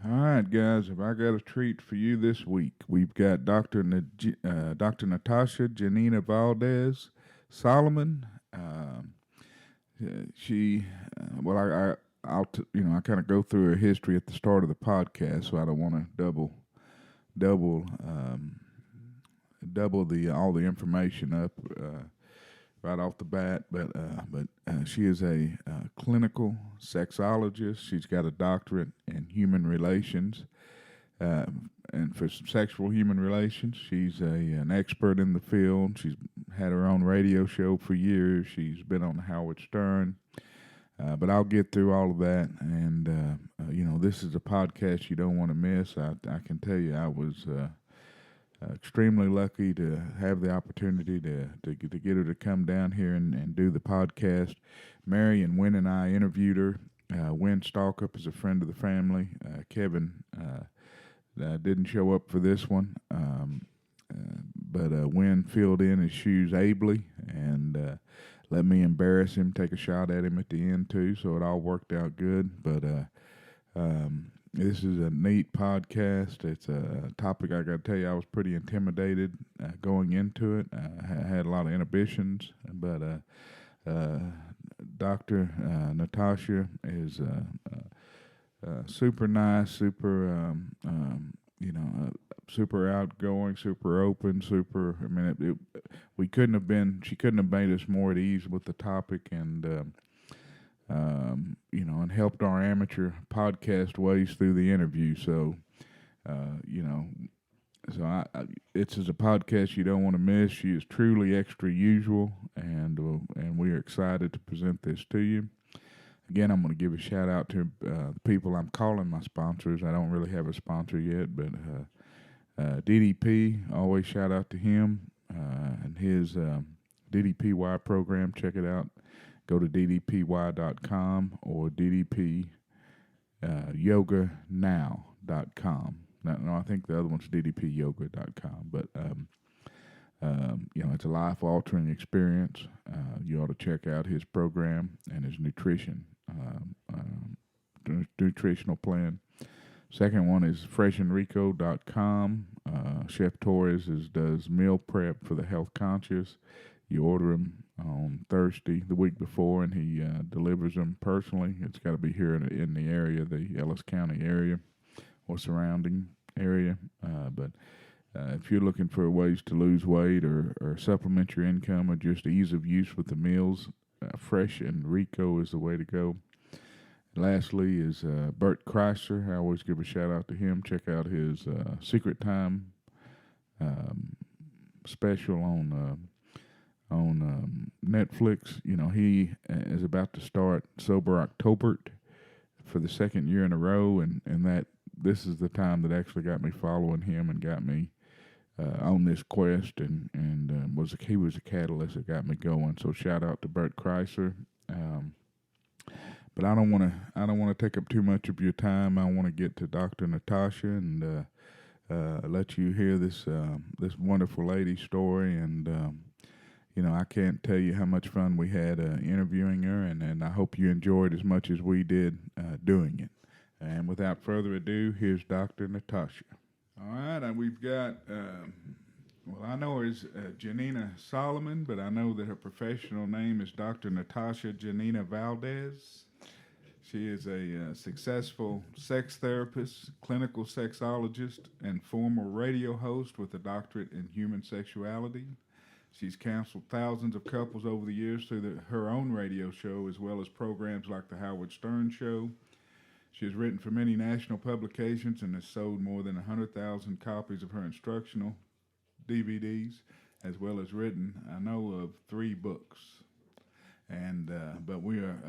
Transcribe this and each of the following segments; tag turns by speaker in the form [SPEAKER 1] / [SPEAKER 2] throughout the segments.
[SPEAKER 1] All right, guys, have I got a treat for you this week? We've got Dr. Natasha Janina Valdez Solomon. She, well, I kind of go through her history at the start of the podcast, so I don't want to double, double the all the information up right off the bat. But she is a clinical sexologist. She's got a doctorate in human relations, and for sexual human relations, she's an expert in the field. She's had her own radio show for years. She's been on Howard Stern. But I'll get through all of that, and this is a podcast you don't want to miss. I can tell you, I was extremely lucky to have the opportunity to get her to come down here and do the podcast. Mary and Wynn and I interviewed her. Wynn Stalkup is a friend of the family. Kevin didn't show up for this one, but Wynn filled in his shoes ably and let me embarrass him, take a shot at him at the end too, so it all worked out good. But this is a neat podcast. It's a topic I got to tell you, I was pretty intimidated going into it. I had a lot of inhibitions, but Dr. Natasha is super nice, super outgoing, super open, super. I mean, we couldn't have been. She couldn't have made us more at ease with the topic, and and helped our amateur podcast ways through the interview. So, it's as a podcast you don't want to miss. She is truly extra usual, and we are excited to present this to you. Again, I'm going to give a shout out to the people I'm calling my sponsors. I don't really have a sponsor yet, but DDP, always shout out to him and his DDPY program. Check it out. Go to ddpy.com or ddpyoganow.com. No, I think the other one's ddpyoga.com, but it's a life-altering experience. You ought to check out his program and his nutritional plan. Second one is freshandrico.com. Chef Torres does meal prep for the health conscious. You order them on Thursday, the week before, and he delivers them personally. It's got to be here in the area, the Ellis County area or surrounding area. But if you're looking for ways to lose weight or supplement your income or just ease of use with the meals, Fresh and Rico is the way to go. Lastly is Bert Kreisler. I always give a shout out to him. Check out his Secret Time special on Netflix. He is about to start Sober October for the second year in a row, and that this is the time that actually got me following him and got me on this quest, and he was a catalyst that got me going. So shout out to Bert Kreisler. But I don't want to take up too much of your time. I want to get to Dr. Natasha and let you hear this wonderful lady's story. And I can't tell you how much fun we had interviewing her, and I hope you enjoyed as much as we did doing it. And without further ado, here's Dr. Natasha. All right, and we've got. I know her as Janina Solomon, but I know that her professional name is Dr. Natasha Janina Valdez. She is a successful sex therapist, clinical sexologist, and former radio host with a doctorate in human sexuality. She's counseled thousands of couples over the years through her own radio show, as well as programs like The Howard Stern Show. She has written for many national publications and has sold more than 100,000 copies of her instructional DVDs, as well as written, I know of 3 books. And but we are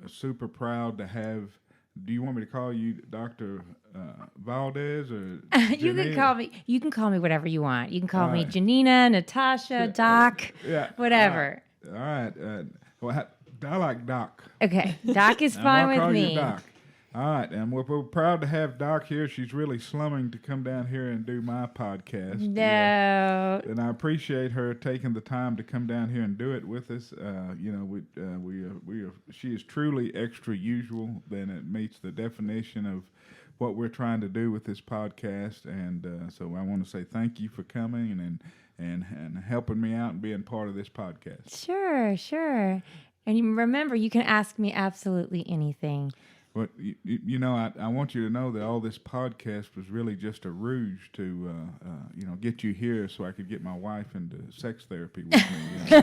[SPEAKER 1] super proud to have. Do you want me to call you Dr. Valdez or
[SPEAKER 2] you can call me whatever you want. You can call me Janina, Natasha, Doc, whatever.
[SPEAKER 1] All right. I like Doc.
[SPEAKER 2] Okay, Doc is fine with me.
[SPEAKER 1] Doc. All right, and we're proud to have Doc here. She's really slumming to come down here and do my podcast.
[SPEAKER 2] No.
[SPEAKER 1] And I appreciate her taking the time to come down here and do it with us. She is truly extra usual. Then it meets the definition of what we're trying to do with this podcast. And so I want to say thank you for coming and helping me out and being part of this podcast.
[SPEAKER 2] Sure. And you remember, you can ask me absolutely anything.
[SPEAKER 1] But, I want you to know that all this podcast was really just a ruse to, get you here so I could get my wife into sex therapy with me.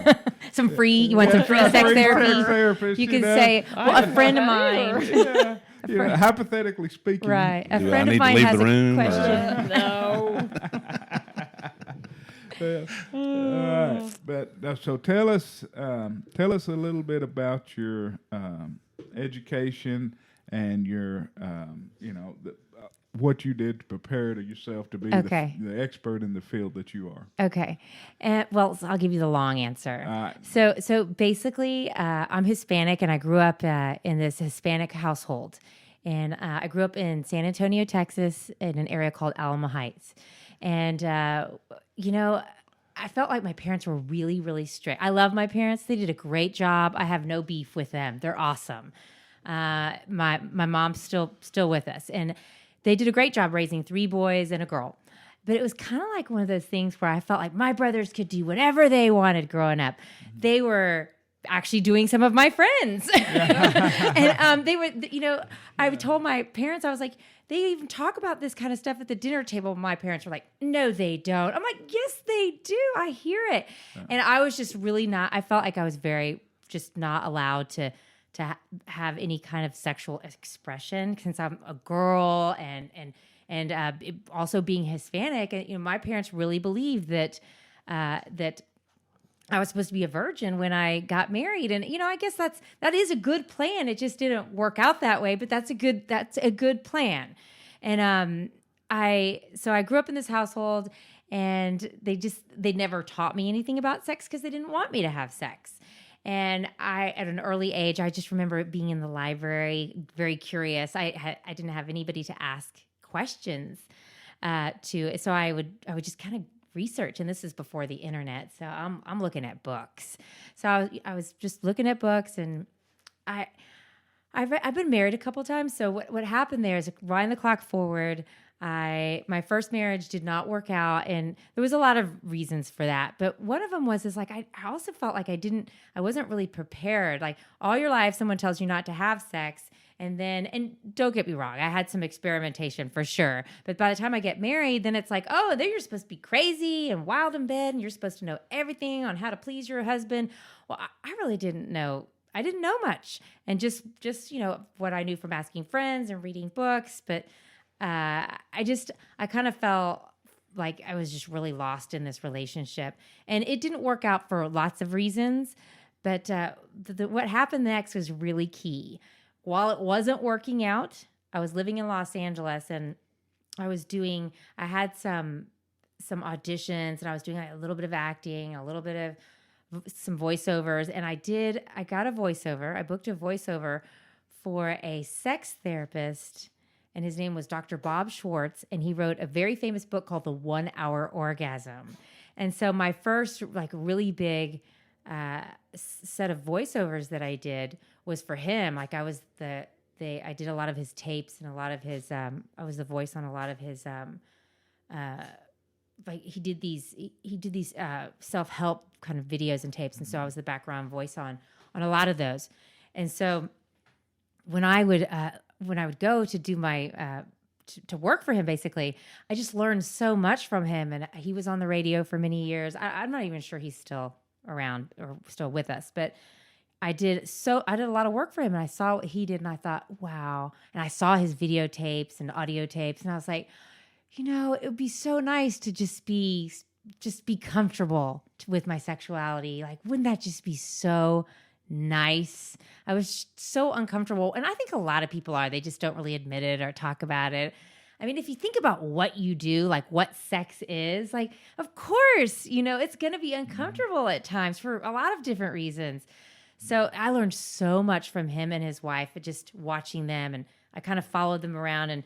[SPEAKER 2] Some free sex therapy? You could say, well, a friend of mine.
[SPEAKER 1] Hypothetically speaking.
[SPEAKER 2] Right. A friend of mine has a question.
[SPEAKER 3] No.
[SPEAKER 1] All right. But so tell us a little bit about your education and your, what you did to prepare to yourself to be the expert in the field that you are.
[SPEAKER 2] Okay. So I'll give you the long answer.
[SPEAKER 1] All right.
[SPEAKER 2] So basically, I'm Hispanic, and I grew up in this Hispanic household. And I grew up in San Antonio, Texas, in an area called Alamo Heights. And, I felt like my parents were really, really strict. I love my parents. They did a great job. I have no beef with them. They're awesome. My mom's still with us, and they did a great job raising 3 boys and a girl. But it was kind of like one of those things where I felt like my brothers could do whatever they wanted growing up. They were actually doing some of my friends. And they were, I told my parents, I was like, they even talk about this kind of stuff at the dinner table. My parents were like, no, they don't. I'm like, yes, they do. I hear it. And I was just really I felt like I was very just not allowed to have any kind of sexual expression since I'm a girl and also being Hispanic. And, my parents really believed that I was supposed to be a virgin when I got married. And, I guess that is a good plan. It just didn't work out that way, but that's a good plan. And I grew up in this household, and they never taught me anything about sex because they didn't want me to have sex. And at an early age, I just remember being in the library, very curious. I didn't have anybody to ask questions to, so I would just kind of research. And this is before the internet, so I'm looking at books. So I was just looking at books, and I've been married a couple times. So what happened there is, wind the clock forward. My first marriage did not work out, and there was a lot of reasons for that. But one of them was I also felt like I wasn't really prepared. Like, all your life, someone tells you not to have sex, and don't get me wrong, I had some experimentation for sure. But by the time I get married, then it's like, oh, then you're supposed to be crazy and wild in bed, and you're supposed to know everything on how to please your husband. Well, I really didn't know. I didn't know much, and just what I knew from asking friends and reading books, but. I kind of felt like I was just really lost in this relationship, and it didn't work out for lots of reasons. But what happened next was really key. While it wasn't working out, I was living in Los Angeles, and I had some auditions, and I was doing a little bit of acting, a little bit of some voiceovers, and I got a voiceover. I booked a voiceover for a sex therapist. And his name was Dr. Bob Schwartz, and he wrote a very famous book called The 1 Hour Orgasm. And so my first really big set of voiceovers that I did was for him. Like, I did a lot of his tapes and a lot of his I was the voice on a lot of his he did these self-help kind of videos and tapes, and so I was the background voice on a lot of those. And so when I would go to do my to work for him, basically, I just learned so much from him. And he was on the radio for many years. I'm not even sure he's still around or still with us, but I did a lot of work for him, and I saw what he did, and I thought, wow. And I saw his videotapes and audio tapes, and I was like, it would be so nice to just be comfortable with my sexuality. Like, wouldn't that just be so nice? I was so uncomfortable, and I think a lot of people are. They just don't really admit it or talk about it. I mean, if you think about what you do, like what sex is, like, of course, it's going to be uncomfortable at times for a lot of different reasons. So I learned so much from him and his wife, just watching them. And I kind of followed them around, and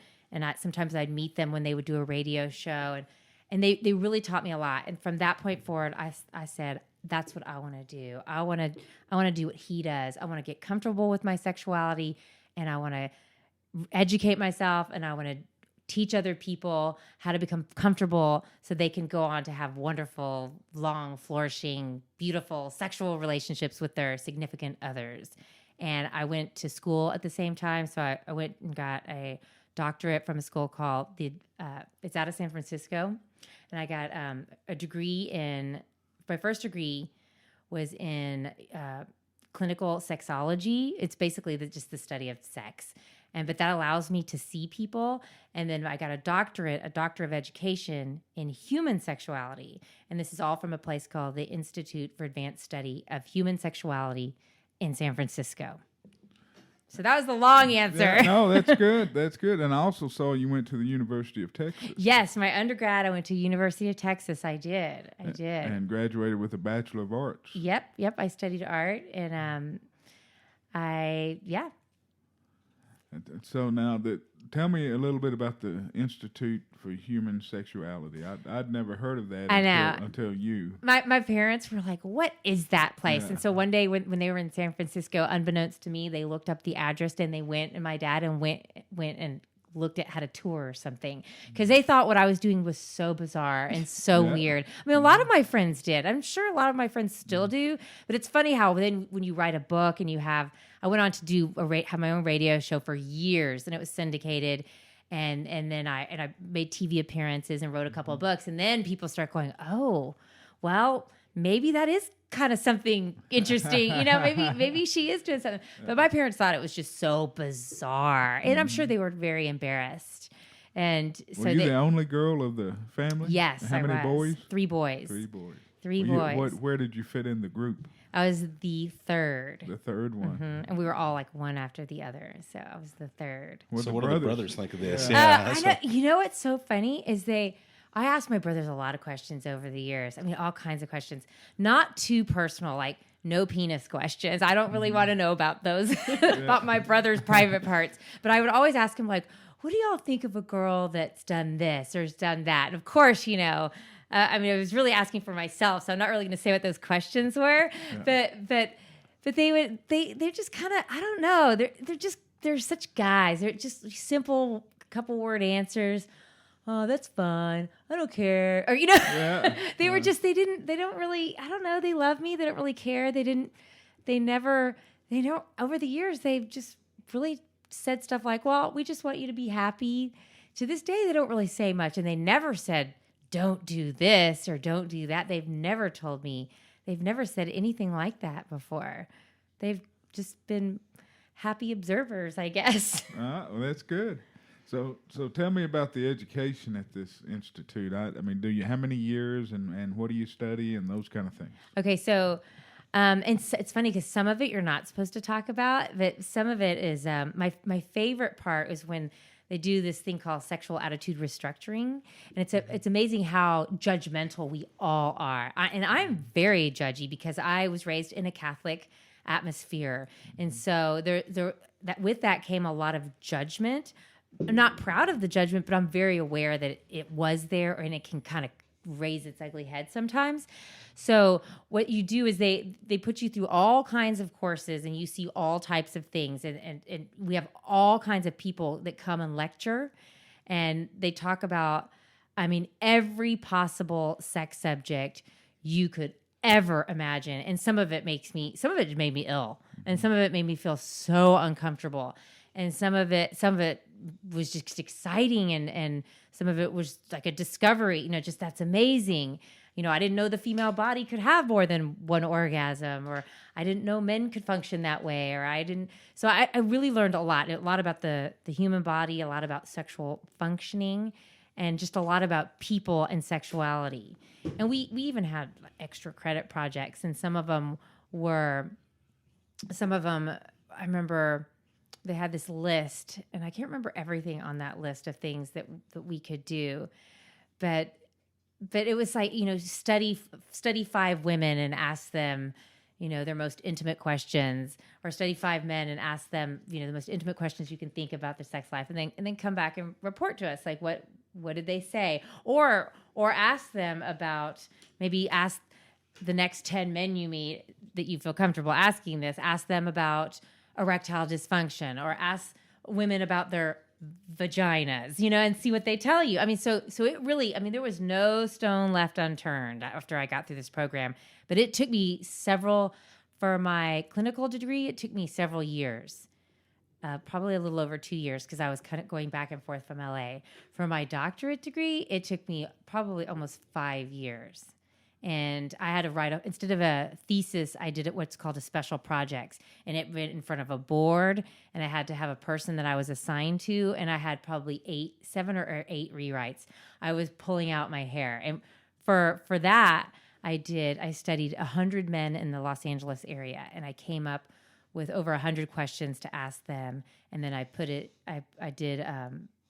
[SPEAKER 2] sometimes I'd meet them when they would do a radio show, and they really taught me a lot. And from that point forward, I said, that's what I want to do. I want to do what he does. I want to get comfortable with my sexuality, and I want to educate myself, and I want to teach other people how to become comfortable so they can go on to have wonderful, long, flourishing, beautiful sexual relationships with their significant others. And I went to school at the same time. So I went and got a doctorate from a school called it's out of San Francisco. And I got a degree my first degree was in clinical sexology. It's basically just the study of sex. But that allows me to see people. And then I got a doctor of education in human sexuality. And this is all from a place called the Institute for Advanced Study of Human Sexuality in San Francisco. So that was the long answer.
[SPEAKER 1] Yeah, no, that's good. That's good. And I also saw you went to the University of Texas.
[SPEAKER 2] Yes, my undergrad, I went to University of Texas. I did.
[SPEAKER 1] And graduated with a Bachelor of Arts.
[SPEAKER 2] Yep. I studied art. And
[SPEAKER 1] So now, tell me a little bit about the Institute for Human Sexuality. I'd never heard of that until you.
[SPEAKER 2] My parents were like, what is that place?
[SPEAKER 1] Yeah.
[SPEAKER 2] And so one day when they were in San Francisco, unbeknownst to me, they looked up the address and they went, and my dad went and looked at, had a tour or something, because they thought what I was doing was so bizarre and so weird. I mean, a lot of my friends did. I'm sure a lot of my friends still do, but it's funny how then when you write a book and I went on to do have my own radio show for years, and it was syndicated. And then I made TV appearances and wrote a couple of books, and then people start going, oh, well, maybe that is kind of something interesting, maybe she is doing something. But my parents thought it was just so bizarre, and I'm sure they were very embarrassed. And so
[SPEAKER 1] were you the only girl of the family?
[SPEAKER 2] Yes,
[SPEAKER 1] How many boys?
[SPEAKER 2] 3 boys.
[SPEAKER 1] 3 boys.
[SPEAKER 2] 3 boys.
[SPEAKER 1] Where did you fit in the group?
[SPEAKER 2] I was the third.
[SPEAKER 1] The third one.
[SPEAKER 2] Mm-hmm. And we were all like one after the other. So I was the third.
[SPEAKER 3] So what do the brothers think of this?
[SPEAKER 2] I know, you know what's so funny is I asked my brothers a lot of questions over the years. I mean, all kinds of questions. Not too personal, like no penis questions. I don't really want to know about those, about my brother's private parts. But I would always ask him, like, what do y'all think of a girl that's done this or has done that? And of course, I mean, I was really asking for myself, so I'm not really going to say what those questions were. Yeah. But they're just kind of, I don't know. They're such guys. They're just simple, couple word answers. Oh, that's fun. I don't care. Or they were just they don't really. I don't know. They love me. They don't really care. They don't. Over the years, they've just really said stuff like, "Well, we just want you to be happy." To this day, they don't really say much, and they never said, don't do this or don't do that. They've never told me. They've never said anything like that before. They've just been happy observers, I guess.
[SPEAKER 1] Well, that's good. So tell me about the education at this institute. I mean, how many years and what do you study and those kind of things?
[SPEAKER 2] Okay, so and it's funny because some of it you're not supposed to talk about, but some of it is my favorite part is when they do this thing called sexual attitude restructuring, and it's amazing how judgmental we all are. And I'm very judgy because I was raised in a Catholic atmosphere, and so with that came a lot of judgment. I'm not proud of the judgment, but I'm very aware that it was there, and it can kind of raise its ugly head sometimes. So what you do is they put you through all kinds of courses, and you see all types of things, and we have all kinds of people that come and lecture, and they talk about, I mean, every possible sex subject you could ever imagine. And some of it made me ill, and some of it made me feel so uncomfortable, and some of it was just exciting, and some of it was like a discovery, just that's amazing. I didn't know the female body could have more than one orgasm, or I didn't know men could function that way, or I didn't. So I really learned a lot about the human body, a lot about sexual functioning, and just a lot about people and sexuality. And we even had extra credit projects, and some of them, I remember they had this list, and I can't remember everything on that list of things that we could do, but it was like, study 5 women and ask them, their most intimate questions, or study 5 men and ask them, the most intimate questions you can think about their sex life, and then come back and report to us, like what did they say, or ask them about, maybe ask the next 10 men you meet that you feel comfortable asking this, ask them about erectile dysfunction, or ask women about their vaginas, and see what they tell you. I mean, so it really, there was no stone left unturned after I got through this program, but it took me for my clinical degree, it took me several years, probably a little over 2 years, because I was kind of going back and forth from LA. For my doctorate degree, it took me probably almost 5 years. And I had to write, instead of a thesis, I did what's called a special projects. And it went in front of a board, and I had to have a person that I was assigned to. And I had probably 7 or 8 rewrites. I was pulling out my hair. And for that, I studied 100 men in the Los Angeles area. And I came up with over 100 questions to ask them. And then it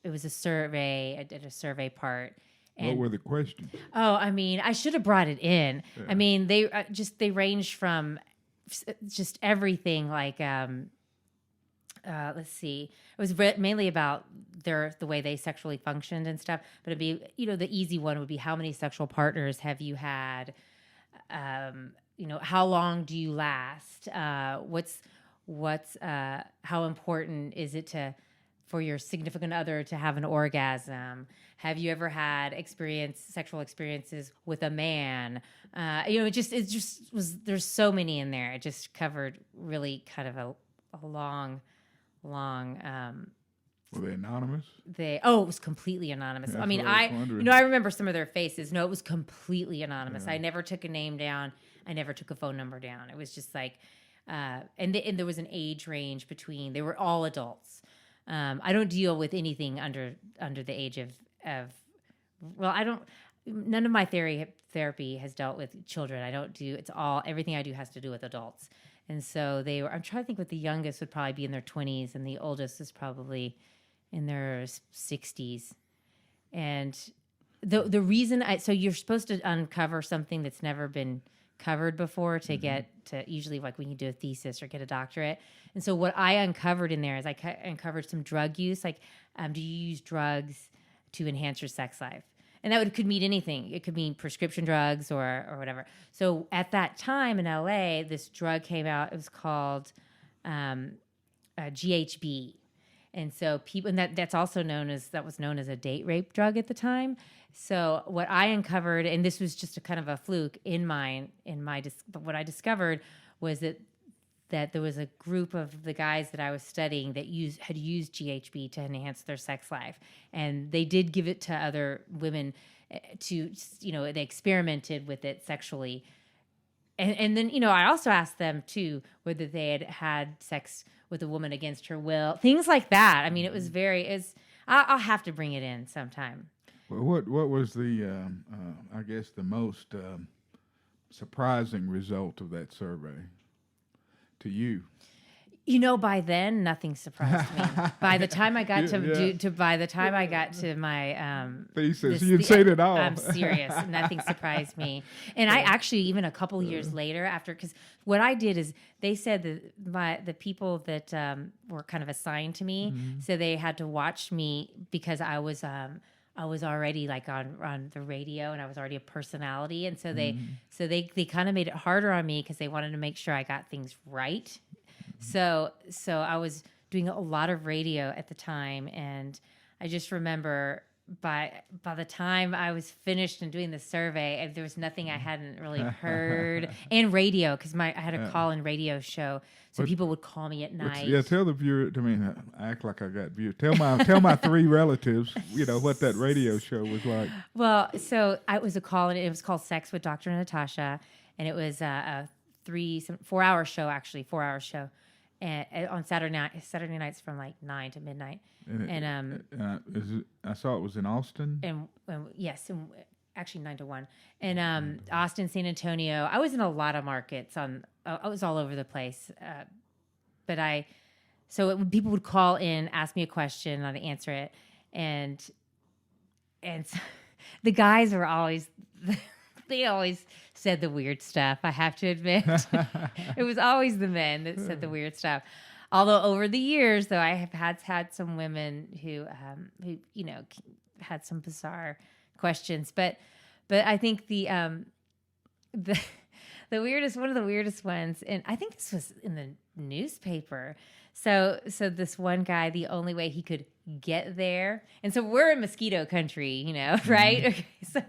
[SPEAKER 2] was a survey. I did a survey part. And,
[SPEAKER 1] what were the questions?
[SPEAKER 2] Oh, I should have brought it in. Yeah. They ranged from just everything, like, let's see. It was mainly about the way they sexually functioned and stuff. But it'd be, the easy one would be, how many sexual partners have you had? How long do you last? How important is it for your significant other to have an orgasm? Have you ever had sexual experiences with a man? It just was, there's so many in there. It just covered really kind of a long.
[SPEAKER 1] Were they anonymous?
[SPEAKER 2] It was completely anonymous.
[SPEAKER 1] Yeah,
[SPEAKER 2] I remember some of their faces. No, it was completely anonymous.
[SPEAKER 1] Yeah.
[SPEAKER 2] I never took a name down. I never took a phone number down. It was just like, and there was an age range between, they were all adults. I don't deal with anything under the age of none of my therapy has dealt with children. Everything I do has to do with adults. And so I'm trying to think what the youngest would probably be in their 20s, and the oldest is probably in their 60s. And the reason so you're supposed to uncover something that's never been covered before to get to, usually like when you do a thesis or get a doctorate. And so what I uncovered in there is I uncovered some drug use. Like, do you use drugs to enhance your sex life? And that could mean anything. It could mean prescription drugs or whatever. So at that time in LA, this drug came out. It was called GHB. And so that was known as a date rape drug at the time. So what I uncovered, and this was just a kind of a fluke but what I discovered was that there was a group of the guys that I was studying that had used GHB to enhance their sex life. And they did give it to other women they experimented with it sexually. And then, I also asked them too, whether they had sex with a woman against her will, things like that. It was I'll have to bring it in sometime.
[SPEAKER 1] Well, what was the, I guess the most surprising result of that survey to you?
[SPEAKER 2] By then, nothing surprised me. By the time I got I got to my
[SPEAKER 1] thesis, you'd said it all.
[SPEAKER 2] I'm serious. Nothing surprised me. And I actually, even a couple years later, because what I did is they said that the people that were kind of assigned to me, so they had to watch me because I was already like on the radio, and I was already a personality, and so they kind of made it harder on me because they wanted to make sure I got things right. So I was doing a lot of radio at the time, and I just remember by the time I was finished and doing the survey, there was nothing I hadn't really heard. And radio, because I had a call-in radio show, so people would call me at night.
[SPEAKER 1] Yeah, tell the viewer. Act like I got viewers. Tell my 3 relatives, what that radio show was like.
[SPEAKER 2] Well, so it was a call-in. It was called Sex with Dr. Natasha, and it was a 4-hour show, actually, 4-hour show. And on Saturday nights from like 9 to midnight.
[SPEAKER 1] I saw it was in Austin.
[SPEAKER 2] And yes, and actually 9 to 1. And Austin, San Antonio. I was in a lot of markets. I was all over the place. People would call in, ask me a question, and I'd answer it. And so, the guys were always they always said the weird stuff, I have to admit. It was always the men that said the weird stuff. Although over the years, though, I have had some women who had some bizarre questions. But I think the weirdest, one of the weirdest ones, and I think this was in the newspaper. So this one guy, the only way he could get there, and so we're in mosquito country, right? Okay, so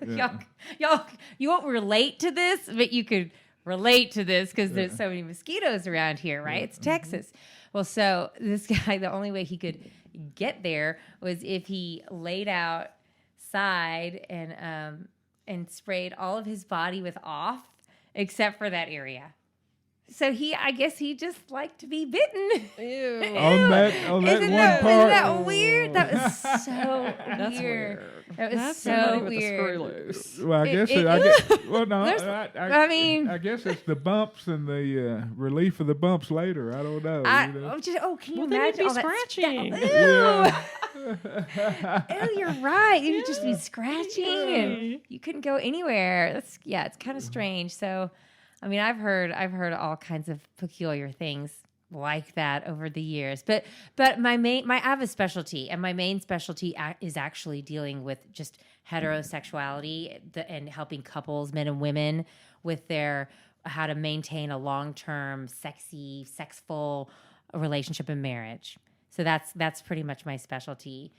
[SPEAKER 2] y'all, you won't relate to this, but you could relate to this because there's so many mosquitoes around here, right? It's Texas. Well, so this guy, the only way he could get there was if he laid outside and sprayed all of his body with off, except for that area. So I guess he just liked to be bitten.
[SPEAKER 1] Ew. On that one part.
[SPEAKER 2] Isn't that weird? That was so weird. That was
[SPEAKER 3] That's
[SPEAKER 2] so
[SPEAKER 3] weird.
[SPEAKER 2] weird.
[SPEAKER 1] Well, I guess I guess it's the bumps and the relief of the bumps later. I don't know.
[SPEAKER 2] Can you imagine all
[SPEAKER 3] scratching?
[SPEAKER 2] That ew, you're right. You would just be scratching, and you couldn't go anywhere. It's kind of strange. So, I mean, I've heard all kinds of peculiar things like that over the years. But I have a specialty, and my main specialty is actually dealing with just heterosexuality and helping couples, men and women, with how to maintain a long-term, sexy, sexful relationship and marriage. So that's pretty much my specialty.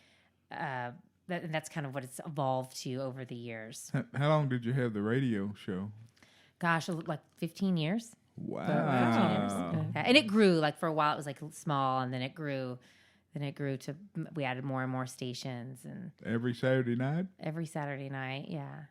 [SPEAKER 2] That's kind of what it's evolved to over the years.
[SPEAKER 1] How long did you have the radio show?
[SPEAKER 2] Gosh, like 15 years.
[SPEAKER 1] Wow.
[SPEAKER 2] 15 years. And it grew, like for a while it was like small, and then it grew to, we added more and more stations, and
[SPEAKER 1] every Saturday night?
[SPEAKER 2] Every Saturday night, yeah.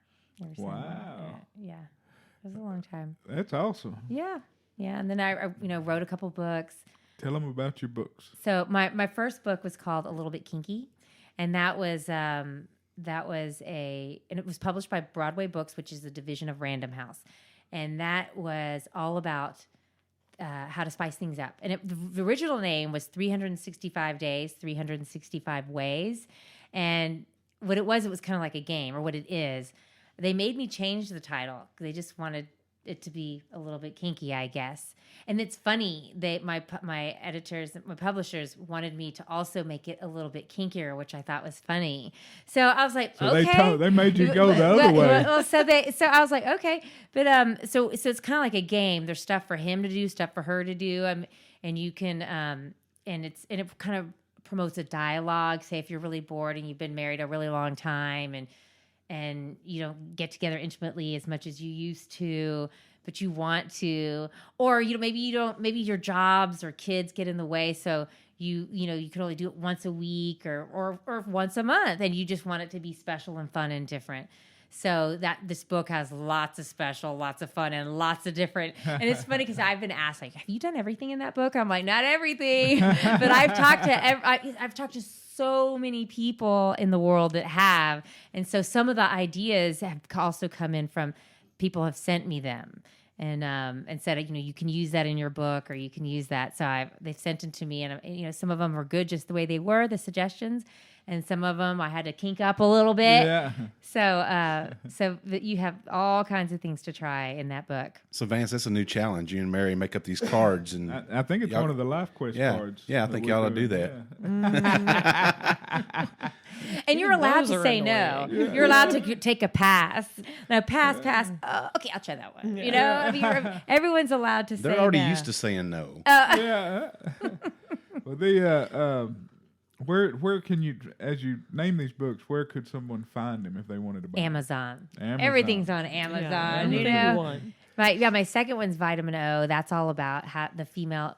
[SPEAKER 1] Wow.
[SPEAKER 2] Yeah. It was a long time.
[SPEAKER 1] That's awesome.
[SPEAKER 2] Yeah. Yeah. And then I wrote a couple books.
[SPEAKER 1] Tell them about your books.
[SPEAKER 2] So my first book was called A Little Bit Kinky, and and it was published by Broadway Books, which is a division of Random House. And that was all about how to spice things up. And the original name was 365 Days, 365 Ways. And what it was kind of like a game, or what it is. They made me change the title. They just wanted it to be a little bit kinky, I guess. And it's funny, my editors, my publishers wanted me to also make it a little bit kinkier, which I thought was funny. So I was like, okay.
[SPEAKER 1] They made you go the other way.
[SPEAKER 2] Well, so I was like, okay. But so it's kind of like a game. There's stuff for him to do, stuff for her to do, and you can and it kind of promotes a dialogue. Say if you're really bored and you've been married a really long time, and you don't get together intimately as much as you used to, but you want to, or maybe your jobs or kids get in the way, so you can only do it once a week or once a month, and you just want it to be special and fun and different. So that this book has lots of special, lots of fun, and lots of different. And it's funny because I've been asked, like, have you done everything in that book? I'm like, not everything, but I've talked to so many people in the world that have. And so some of the ideas have also come in from people have sent me them and said, you can use that in your book, or you can use that. So they've sent it to me, and some of them are good just the way they were, the suggestions. And some of them I had to kink up a little bit.
[SPEAKER 1] Yeah.
[SPEAKER 2] So that you have all kinds of things to try in that book.
[SPEAKER 4] So Vance, that's a new challenge. You and Mary make up these cards, and
[SPEAKER 1] I think it's one of the Life Quest cards.
[SPEAKER 4] Yeah, I think y'all ought to do that.
[SPEAKER 1] Yeah.
[SPEAKER 2] And you're allowed to say no.
[SPEAKER 1] Yeah.
[SPEAKER 2] You're allowed to take a pass. No, pass. Oh, okay, I'll try that one. Everyone's allowed to say no.
[SPEAKER 4] They're already used to saying no.
[SPEAKER 1] Yeah. Well, where can you, as you name these books, where could someone find them if they wanted to buy them?
[SPEAKER 2] Amazon. Everything's on Amazon. My second one's Vitamin O. That's all about the female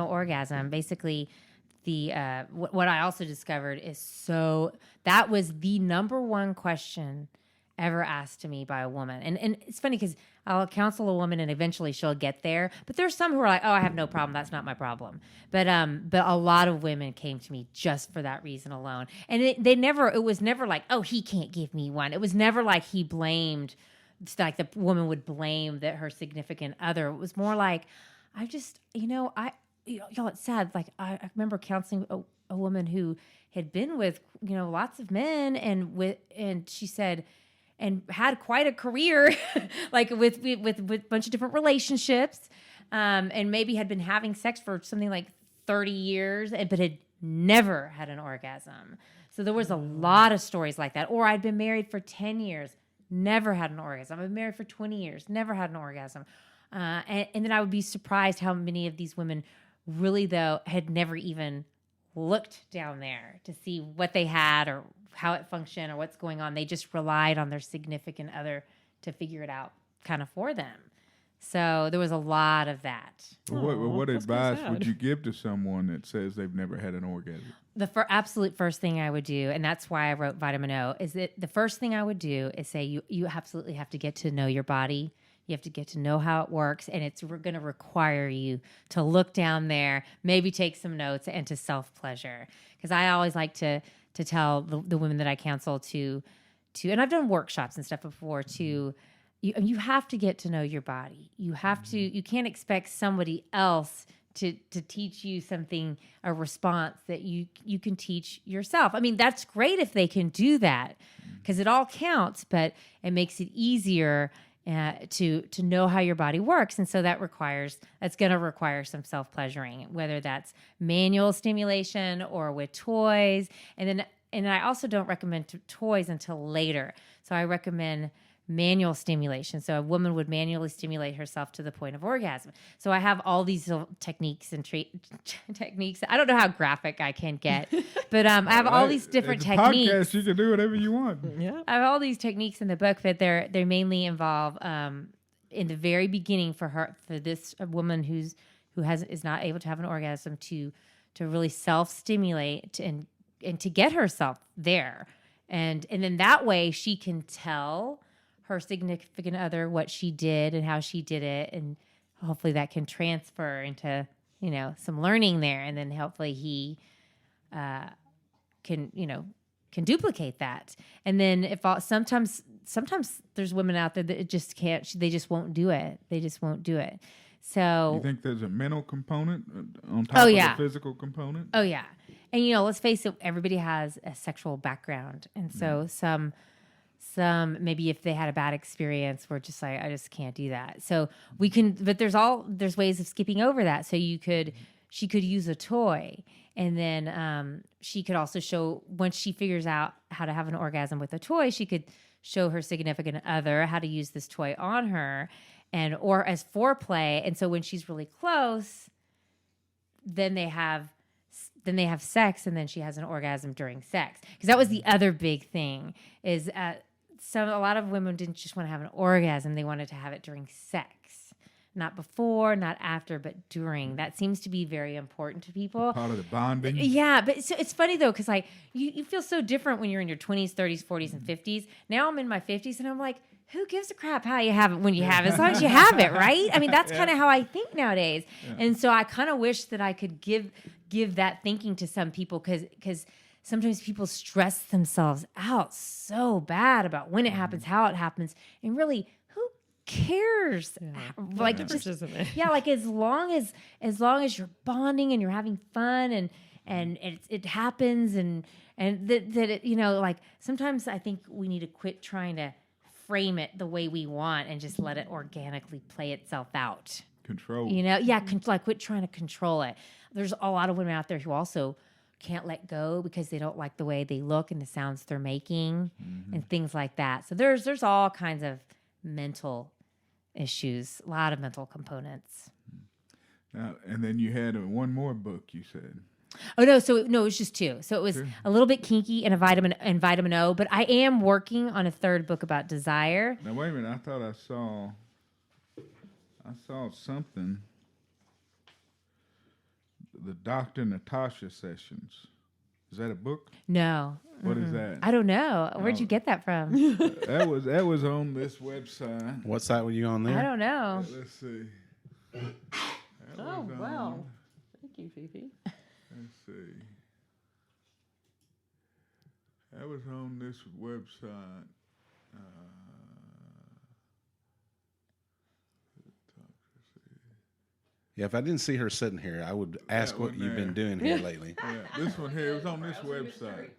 [SPEAKER 2] orgasm. Basically, what I also discovered is that was the number one question ever asked to me by a woman. And it's funny because I'll counsel a woman and eventually she'll get there. But there's some who are like, oh, I have no problem. That's not my problem. But a lot of women came to me just for that reason alone. And it was never like, oh, he can't give me one. It was never like he blamed, like the woman would blame her significant other. It was more like, I just, y'all, it's sad. Like I remember counseling a woman who had been with, lots of men, and she said, and had quite a career, like with a bunch of different relationships, and maybe had been having sex for something like 30 years, but had never had an orgasm. So there was a lot of stories like that. Or I'd been married for 10 years, never had an orgasm. I've been married for 20 years, never had an orgasm. And then I would be surprised how many of these women really, though, had never even looked down there to see what they had or how it functioned or what's going on. They just relied on their significant other to figure it out kind of for them. So there was a lot of that.
[SPEAKER 1] What advice would you give to someone that says they've never had an orgasm?
[SPEAKER 2] The absolute first thing I would do, and that's why I wrote Vitamin O, is that the first thing I would do is say you absolutely have to get to know your body. You have to get to know how it works, and it's going to require you to look down there, maybe take some notes, and to self-pleasure. Because I always like to tell the women that I counsel to, and I've done workshops and stuff before, you have to get to know your body. You have to. You can't expect somebody else to teach you something, a response that you can teach yourself. I mean, that's great if they can do that, because it all counts, but it makes it easier to know how your body works. And so that's going to require some self-pleasuring, whether that's manual stimulation or with toys. And I also don't recommend toys until later. So I recommend manual stimulation. So a woman would manually stimulate herself to the point of orgasm. So I have all these little techniques and techniques. I don't know how graphic I can get, but I have all these different techniques.
[SPEAKER 1] Podcast, you can do whatever you want.
[SPEAKER 2] Yeah, I have all these techniques in the book, but they mainly involve in the very beginning for this woman who is not able to have an orgasm to really self-stimulate and to get herself there, and then that way she can tell her significant other what she did and how she did it, and hopefully that can transfer into some learning there, and then hopefully he can duplicate that. And then sometimes there's women out there that just can't, they just won't do it. So
[SPEAKER 1] you think there's a mental component on top of the physical component?
[SPEAKER 2] Oh yeah. And let's face it, everybody has a sexual background, and so some maybe if they had a bad experience, we're just like, I just can't do that. So we can, but there's ways of skipping over that. So she could use a toy, and then she could also show, once she figures out how to have an orgasm with a toy, she could show her significant other how to use this toy on her, or as foreplay. And so when she's really close, then they have sex, and then she has an orgasm during sex. Because that was the other big thing is a lot of women didn't just want to have an orgasm. They wanted to have it during sex. Not before, not after, but during. That seems to be very important to people.
[SPEAKER 1] Part of the bonding.
[SPEAKER 2] Yeah, but it's funny, though, because you feel so different when you're in your 20s, 30s, 40s, and 50s. Now I'm in my 50s, and I'm like, who gives a crap how you have it when you have it, as long as you have it, right? I mean, that's kind of how I think nowadays. Yeah. And so I kind of wish that I could give that thinking to some people, because sometimes people stress themselves out so bad about when it happens, how it happens, and really, who cares? Yeah. Like like as long as you're bonding and you're having fun and it happens and that it, like sometimes I think we need to quit trying to frame it the way we want and just let it organically play itself out.
[SPEAKER 1] Control.
[SPEAKER 2] Quit trying to control it. There's a lot of women out there who also can't let go because they don't like the way they look and the sounds they're making and things like that. So there's all kinds of mental issues, a lot of mental components.
[SPEAKER 1] Now, and then you had one more book, you said.
[SPEAKER 2] Oh no, it was just two. So it was a little bit kinky and vitamin O, but I am working on a third book about desire.
[SPEAKER 1] Now wait a minute, I thought I saw something. The Dr. Natasha Sessions. Is that a book?
[SPEAKER 2] No.
[SPEAKER 1] What is that?
[SPEAKER 2] I don't know. Where'd you get that from?
[SPEAKER 1] that was on this website.
[SPEAKER 4] What site were you on there?
[SPEAKER 2] I don't know.
[SPEAKER 1] Let's see.
[SPEAKER 3] Wow. Thank you, Fifi.
[SPEAKER 1] Let's see. That was on this website.
[SPEAKER 4] Yeah, if I didn't see her sitting here, I would ask what you've been doing here lately.
[SPEAKER 1] Yeah, this one here, it was on this website.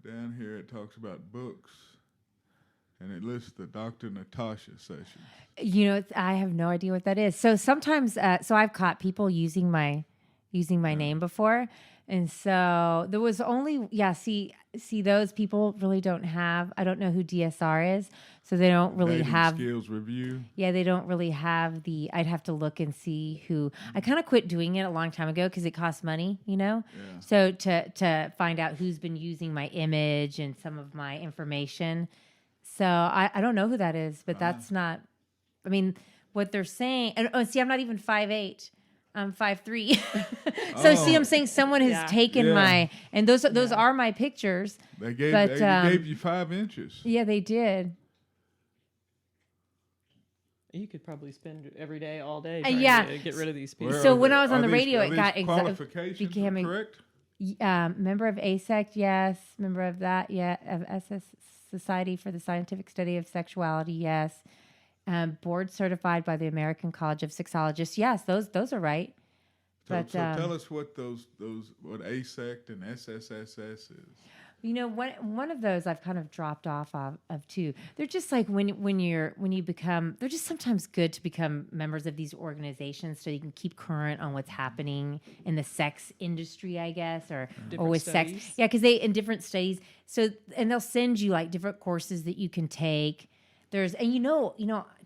[SPEAKER 1] Down here it talks about books. and it lists the Dr. Natasha sessions.
[SPEAKER 2] I have no idea what that is. So sometimes, so I've caught people using my name before, and so there was only see those people really don't have. I don't know who DSR is, so they don't really
[SPEAKER 1] Dating
[SPEAKER 2] have
[SPEAKER 1] skills review.
[SPEAKER 2] Yeah, they don't really have the. I'd have to look and see who. I kind of quit doing it a long time ago because it costs money,
[SPEAKER 1] Yeah.
[SPEAKER 2] So to find out who's been using my image and some of my information. So I don't know who that is, but that's not. I mean, what they're saying. And see, I'm not even 5'8". I'm 5'3". So see, I'm saying someone has taken my, and those are my pictures.
[SPEAKER 1] They gave you 5 inches.
[SPEAKER 2] Yeah, they did.
[SPEAKER 3] You could probably spend every day, all day,
[SPEAKER 2] yeah.
[SPEAKER 3] trying to get rid of these people.
[SPEAKER 1] Well,
[SPEAKER 2] So when I was on the
[SPEAKER 1] these-
[SPEAKER 2] radio,
[SPEAKER 1] are
[SPEAKER 2] it
[SPEAKER 1] these
[SPEAKER 2] got
[SPEAKER 1] qualifications
[SPEAKER 2] became
[SPEAKER 1] correct?
[SPEAKER 2] member of ASEC, yes. Member of that, yeah. Of SS Society for the Scientific Study of Sexuality, yes. Board certified by the American College of Sexologists, yes. Those are right.
[SPEAKER 1] So,
[SPEAKER 2] But
[SPEAKER 1] tell us what those what ASEC and SSSS is.
[SPEAKER 2] One of those I've kind of dropped off of too. They're just like when you become. They're just sometimes good to become members of these organizations so you can keep current on what's happening in the sex industry, I guess, or with
[SPEAKER 3] studies.
[SPEAKER 2] sex. Yeah, because they in different studies. So and they'll send you like different courses that you can take.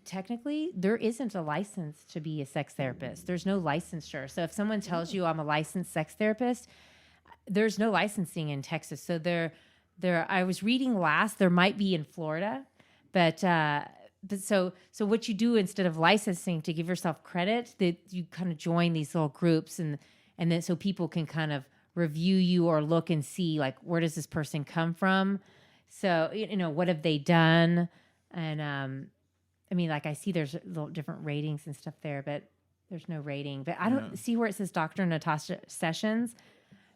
[SPEAKER 2] Technically, there isn't a license to be a sex therapist. There's no licensure. So if someone tells you I'm a licensed sex therapist, there's no licensing in Texas. So I was reading last, there might be in Florida, but so what you do instead of licensing to give yourself credit, that you kind of join these little groups and then so people can kind of review you or look and see like where does this person come from? So what have they done? And I mean, like I see there's little different ratings and stuff there, but there's no rating. But I don't see where it says Dr. Natasha Sessions.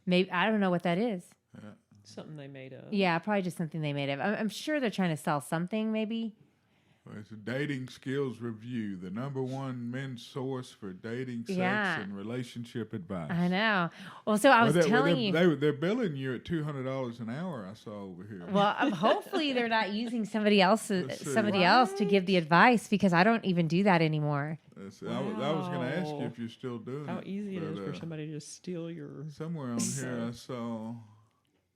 [SPEAKER 2] Maybe I don't know what that is.
[SPEAKER 1] Yeah.
[SPEAKER 3] Something they made up.
[SPEAKER 2] Yeah, probably just something they made up. I'm sure they're trying to sell something, maybe.
[SPEAKER 1] Well, it's a dating skills review, the #1 men's source for dating, sex, and relationship advice.
[SPEAKER 2] I know. Well, so I was telling you.
[SPEAKER 1] They're billing you at $200 an hour, I saw over here.
[SPEAKER 2] Well, hopefully they're not using somebody else to give the advice because I don't even do that anymore.
[SPEAKER 1] I was going to ask you if you're still doing
[SPEAKER 3] How
[SPEAKER 1] it.
[SPEAKER 3] easy it is for somebody to just steal your...
[SPEAKER 1] Somewhere on here I saw...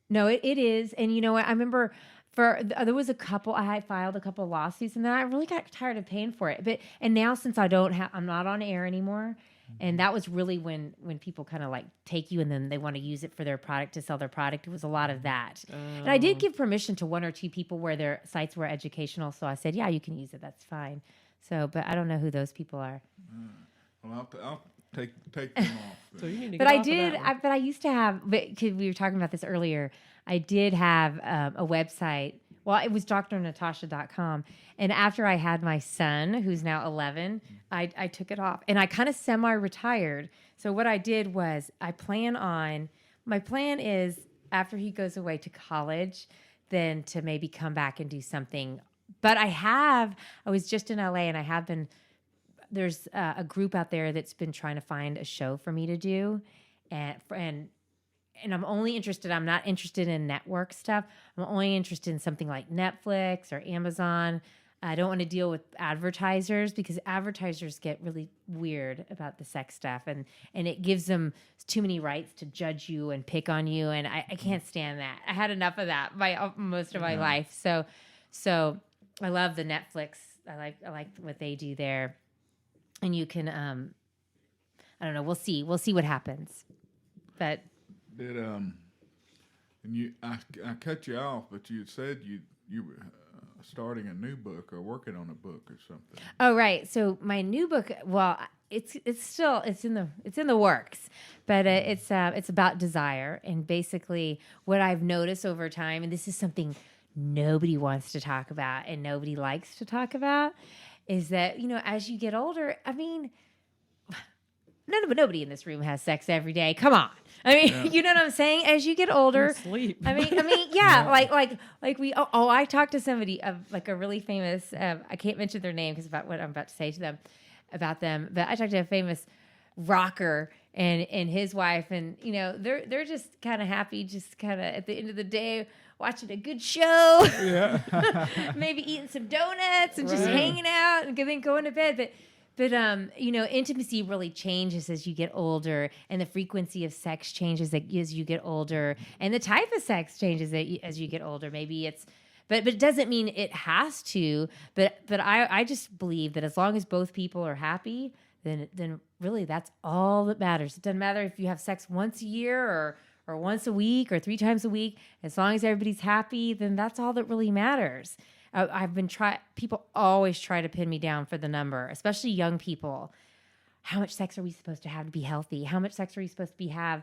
[SPEAKER 2] No, it is. And you know what? I remember there was a couple, I had filed a couple lawsuits and then I really got tired of paying for it. And now since I'm not on air anymore. And that was really when people kind of like take you and then they want to use it for their product to sell their product. It was a lot of that. And I did give permission to 1 or 2 people where their sites were educational. So I said, yeah, you can use it. That's fine. So, but I don't know who those people are.
[SPEAKER 1] Well, I'll take them off.
[SPEAKER 3] So you need to
[SPEAKER 2] But
[SPEAKER 3] get
[SPEAKER 2] I
[SPEAKER 3] off
[SPEAKER 2] did.
[SPEAKER 3] Of that one.
[SPEAKER 2] But I used to have. Cause we were talking about this earlier. I did have a website. Well, it was drnatasha.com. And after I had my son, who's now 11, I took it off, and I kind of semi-retired. So what I did was my plan is after he goes away to college, then to maybe come back and do something. But I was just in LA, and I have been. There's a group out there that's been trying to find a show for me to do, and I'm only interested. I'm not interested in network stuff. I'm only interested in something like Netflix or Amazon. I don't want to deal with advertisers because advertisers get really weird about the sex stuff, and it gives them too many rights to judge you and pick on you, and I can't stand that. I had enough of that by most of my life. So I love the Netflix. I like what they do there. And you can, I don't know. We'll see what happens. But
[SPEAKER 1] And I cut you off, but you had said you were starting a new book or working on a book or something.
[SPEAKER 2] oh right, so my new book. Well, it's in the works, but it's about desire and basically what I've noticed over time. And this is something nobody wants to talk about and nobody likes to talk about. Is that, as you get older, I mean, nobody in this room has sex every day. Come on. I mean, you know what I'm saying? As you get older,
[SPEAKER 3] Sleep.
[SPEAKER 2] I mean, yeah, like we, I talked to somebody of like a really famous, I can't mention their name because about what I'm about to say to them about them, but I talked to a famous rocker and his wife, and they're just kind of happy, just kind of at the end of the day watching a good show, maybe eating some donuts and just hanging out and then going to bed. But intimacy really changes as you get older, and the frequency of sex changes as you get older, and the type of sex changes as you get older. Maybe it's, but it doesn't mean it has to. But I just believe that as long as both people are happy, then really that's all that matters. It doesn't matter if you have sex once a year or once a week or 3 times a week. As long as everybody's happy, then that's all that really matters. People always try to pin me down for the number, especially young people. How much sex are we supposed to have to be healthy? How much sex are we supposed to have?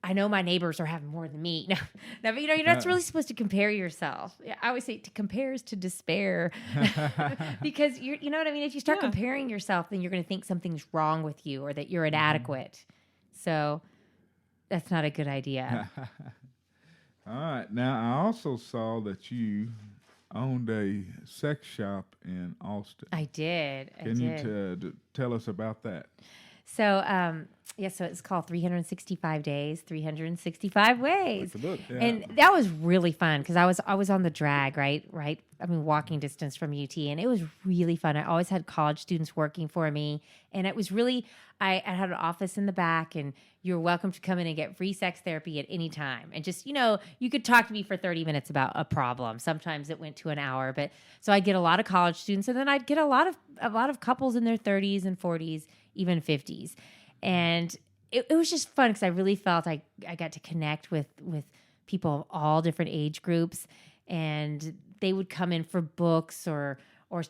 [SPEAKER 2] I know my neighbors are having more than me. No, but you're not really supposed to compare yourself. I always say to compare is to despair, because you know what I mean? If you start comparing yourself, then you're going to think something's wrong with you or that you're inadequate. So that's not a good idea.
[SPEAKER 1] All right. Now, I also saw that you owned a sex shop in Austin.
[SPEAKER 2] I did.
[SPEAKER 1] Can you tell us about that?
[SPEAKER 2] So, so it's called 365 Days, 365 Ways. And that was really fun because I was on the drag, right? I mean, walking distance from UT, and it was really fun. I always had college students working for me, and it was really, I had an office in the back, and you're welcome to come in and get free sex therapy at any time. And just, you could talk to me for 30 minutes about a problem. Sometimes it went to an hour, but so I'd get a lot of college students, and then I'd get a lot of couples in their 30s and 40s, even 50s. And it was just fun because I really felt I got to connect with people of all different age groups, and they would come in for books or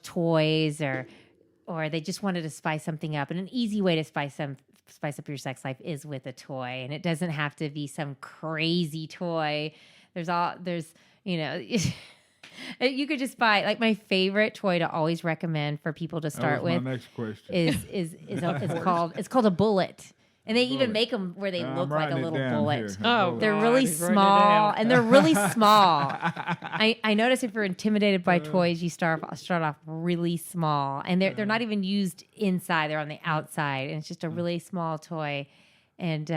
[SPEAKER 2] toys or they just wanted to spice something up. And an easy way to spice up your sex life is with a toy, and it doesn't have to be some crazy toy. You could just buy, like, my favorite toy to always recommend for people to start with.
[SPEAKER 1] My next question
[SPEAKER 2] it's called a bullet. And they even make them where they look like a little bullet.
[SPEAKER 1] Here.
[SPEAKER 3] Oh,
[SPEAKER 2] they're really small, and they're really small. I notice if you're intimidated by toys, you start off really small, and they're not even used inside; they're on the outside, and it's just a really small toy. And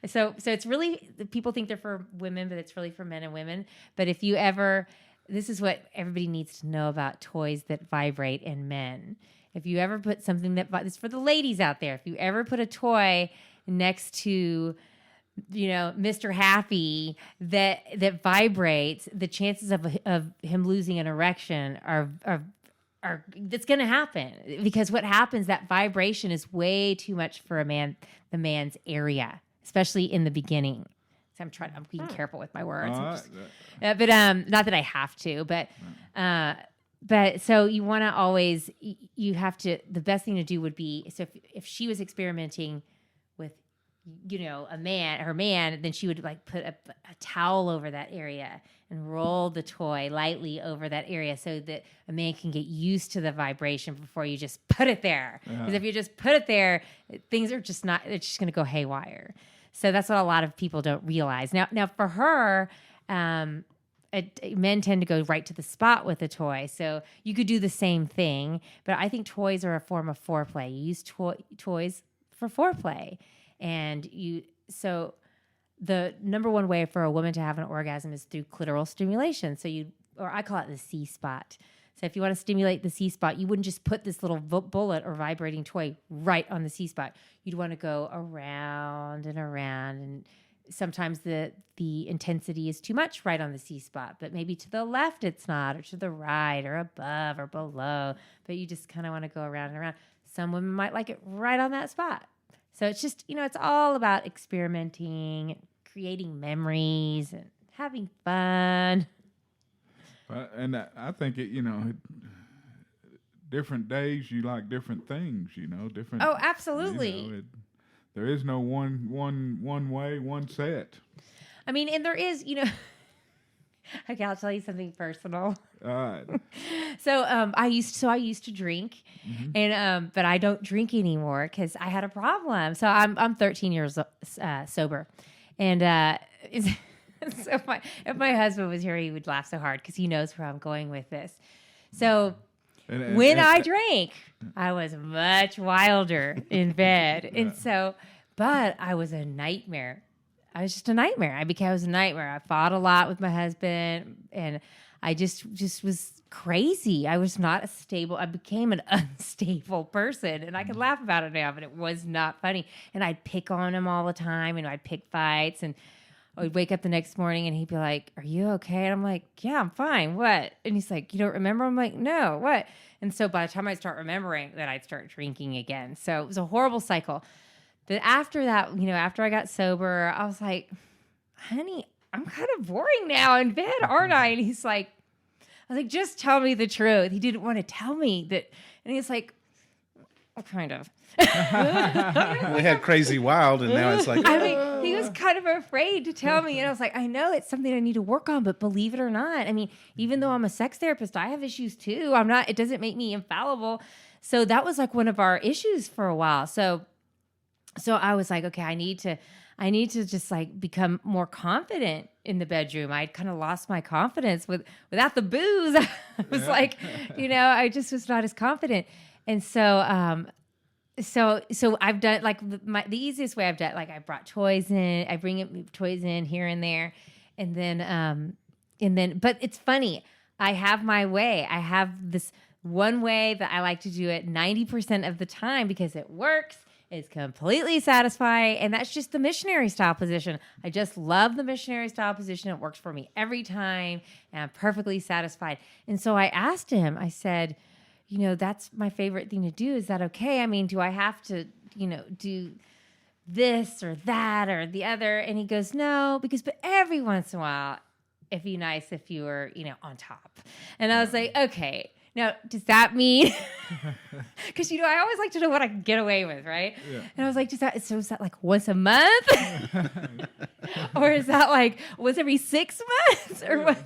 [SPEAKER 2] so it's really, people think they're for women, but it's really for men and women. But if you ever, this is what everybody needs to know about toys that vibrate in men. If you ever put something this is for the ladies out there, if you ever put a toy next to, Mr. Happy that vibrates, the chances of him losing an erection are that's going to happen, because what happens, that vibration is way too much for the man's area, especially in the beginning. So I'm being careful with my words. But not that I have to, but so you want to always, you have to, the best thing to do would be, so if she was experimenting with, her man, then she would put a towel over that area and roll the toy lightly over that area so that a man can get used to the vibration before you just put it there. Because if you just put it there, things are just not, it's just going to go haywire. So that's what a lot of people don't realize. Now for her, men tend to go right to the spot with a toy. So you could do the same thing, but I think toys are a form of foreplay. You use toys for foreplay. And so the number one way for a woman to have an orgasm is through clitoral stimulation. So I call it the C spot. So if you want to stimulate the C spot, you wouldn't just put this little bullet or vibrating toy right on the C spot. You'd want to go around and around, and sometimes the intensity is too much right on the C spot, but maybe to the left it's not, or to the right, or above or below. But you just kind of want to go around and around. Some women might like it right on that spot. So it's just, it's all about experimenting, creating memories, and having fun.
[SPEAKER 1] And I think different days you like different things, different.
[SPEAKER 2] Oh, absolutely.
[SPEAKER 1] There is no one way, one set.
[SPEAKER 2] I mean, and there is, okay, I'll tell you something personal.
[SPEAKER 1] All right.
[SPEAKER 2] So I used to drink, and but I don't drink anymore because I had a problem. So I'm 13 years sober, and so if my husband was here, he would laugh so hard because he knows where I'm going with this. So When I drank, I was much wilder in bed. And so, but I was a nightmare. I was just a nightmare. I was a nightmare. I fought a lot with my husband, and I just was crazy. I was not I became an unstable person, and I can laugh about it now, but it was not funny. And I'd pick on him all the time, and I'd pick fights, and I would wake up the next morning and he'd be like, "Are you okay?" And I'm like, "Yeah, I'm fine. What?" And he's like, "You don't remember?" I'm like, "No, what?" And so by the time I start remembering, then I'd start drinking again. So it was a horrible cycle. But after that, after I got sober, I was like, "Honey, I'm kind of boring now in bed, aren't I?" And he's like, I was like, "Just tell me the truth." He didn't want to tell me that. And he's like, "Kind of."
[SPEAKER 4] We had Crazy Wild, and now it's like,
[SPEAKER 2] I mean, he was kind of afraid to tell me. And I was like, I know it's something I need to work on, but believe it or not, I mean, even though I'm a sex therapist, I have issues too. It doesn't make me infallible. So that was like one of our issues for a while. So I was like, okay, I need to just like become more confident in the bedroom. I'd kind of lost my confidence without the booze. I was like, I just was not as confident. And so I've done like the easiest way I've done, like I brought toys in, I bring toys in here and there. And then, but it's funny. I have my way. I have this one way that I like to do it 90% of the time because it works. It's completely satisfying. And that's just the missionary style position. I just love the missionary style position. It works for me every time. And I'm perfectly satisfied. And so I asked him, I said, that's my favorite thing to do. Is that okay? I mean, do I have to, do this or that or the other? And he goes, no, but every once in a while, it'd be nice if you were, on top. And I was like, okay. Now, does that mean, because, I always like to know what I can get away with, right? Yeah. And I was like, is that like once a month? Or is that like once every 6 months? Or what?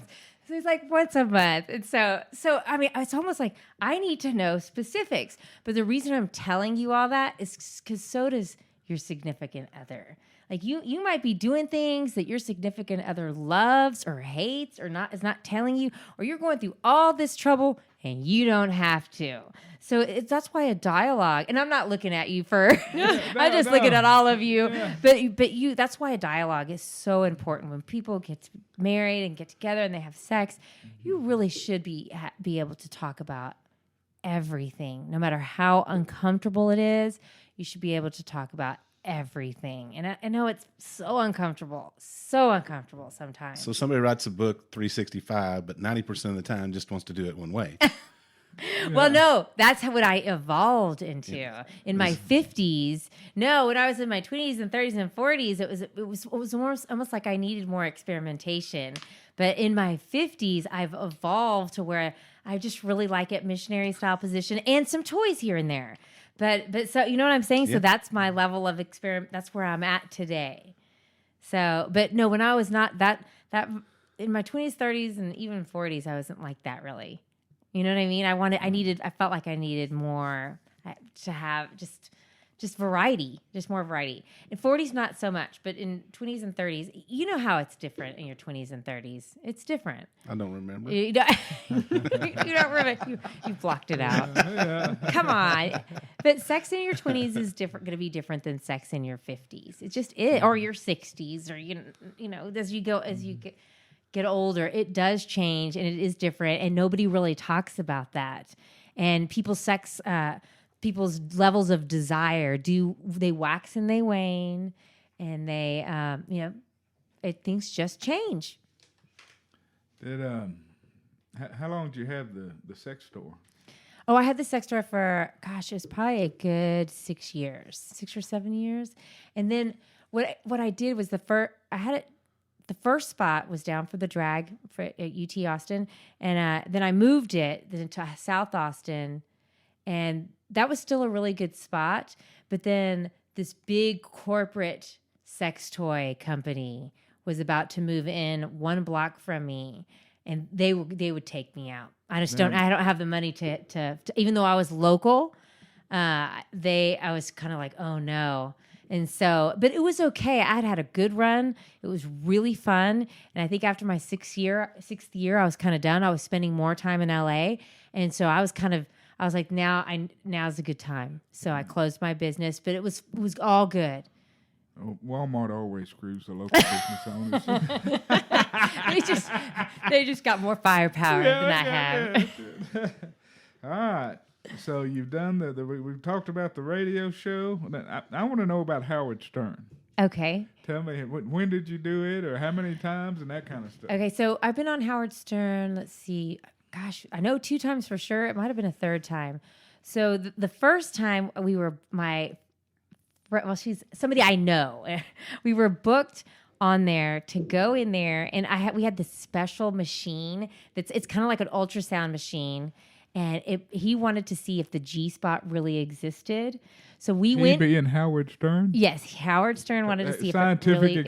[SPEAKER 2] So he's like, once a month. And so, I mean, it's almost like I need to know specifics. But the reason I'm telling you all that is because so does your significant other. Like you might be doing things that your significant other loves or hates or is not telling you, or you're going through all this trouble and you don't have to. So that's why a dialogue, and I'm not looking at you for, I'm just looking at all of you, but you, that's why a dialogue is so important. When people get married and get together and they have sex, you really should be able to talk about everything, no matter how uncomfortable it is. You should be able to talk about everything. And I know it's so uncomfortable sometimes.
[SPEAKER 4] So somebody writes a book 365, but 90% of the time just wants to do it one way.
[SPEAKER 2] Well, no, that's what I evolved into in my 50s. No, when I was in my 20s and 30s and 40s, it was almost like I needed more experimentation. But in my 50s, I've evolved to where I just really like it, missionary style position and some toys here and there. But so, you know what I'm saying? Yeah. So that's my level of experiment. That's where I'm at today. So, but no, when I was not that in my 20s, 30s, and even 40s, I wasn't like that really. You know what I mean? I felt like I needed more to have just variety, just more variety. In 40s, not so much, but in 20s and 30s, you know how it's different in your 20s and 30s. It's different.
[SPEAKER 4] I don't remember.
[SPEAKER 2] You don't remember. You blocked it out. Come on. But sex in your 20s is going to be different than sex in your 50s. It's just it, or your 60s, or you know, as you get older, it does change and it is different, and nobody really talks about that. And people's levels of desire they wax and they wane, and they things just change.
[SPEAKER 1] How long did you have the sex store?
[SPEAKER 2] Oh, I had the sex store for it was probably a good 6 or 7 years. And then what I did was the first spot was down for the drag at UT Austin, and then I moved it to South Austin, and that was still a really good spot. But then this big corporate sex toy company was about to move in 1 block from me, and they would take me out. I don't have the money to even though I was local, I was kind of like, oh no. And so, but it was okay. I'd had a good run. It was really fun. And I think after my sixth year, I was kind of done. I was spending more time in LA. And so I was like, now's a good time. So I closed my business, but it was all good.
[SPEAKER 1] Oh, Walmart always screws the local business owners.
[SPEAKER 2] they just got more firepower than I have.
[SPEAKER 1] Yeah. All right. So you've done we've talked about the radio show. I want to know about Howard Stern.
[SPEAKER 2] Okay.
[SPEAKER 1] Tell me, when did you do it, or how many times, and that kind of stuff.
[SPEAKER 2] Okay, so I've been on Howard Stern, let's see, gosh, I know 2 times for sure. It might have been a 3rd time. So the first time she's somebody I know. We were booked on there to go in there, and we had this special machine it's kind of like an ultrasound machine, and he wanted to see if the G-spot really existed. So we went.
[SPEAKER 1] Being Howard Stern?
[SPEAKER 2] Yes, Howard Stern wanted to see if it really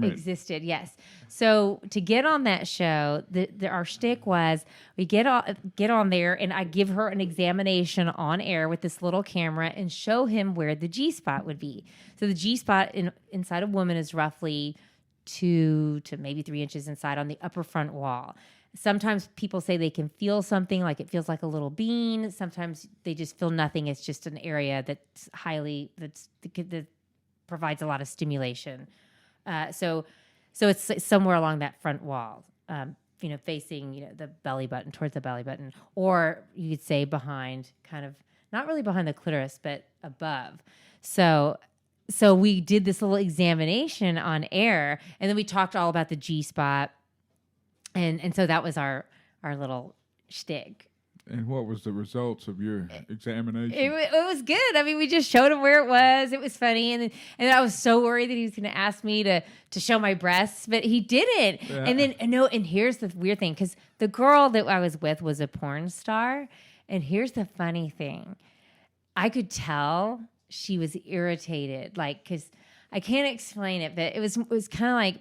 [SPEAKER 2] existed. Yes. So to get on that show, our shtick was we get on there, and I give her an examination on air with this little camera and show him where the G-spot would be. So the G-spot inside a woman is roughly 2 to maybe 3 inches inside on the upper front wall. Sometimes people say they can feel something, like it feels like a little bean. Sometimes they just feel nothing. It's just an area that provides a lot of stimulation. So it's somewhere along that front wall, facing the belly button, towards the belly button, or you could say behind, kind of not really behind the clitoris, but above. So we did this little examination on air, and then we talked all about the G-spot. And so that was our little shtick.
[SPEAKER 1] And what was the results of your examination?
[SPEAKER 2] It was good. I mean, we just showed him where it was. It was funny. And I was so worried that he was going to ask me to show my breasts, but he didn't. Yeah. And here's the weird thing, because the girl that I was with was a porn star. And here's the funny thing. I could tell she was irritated, because I can't explain it, but it was kind of like,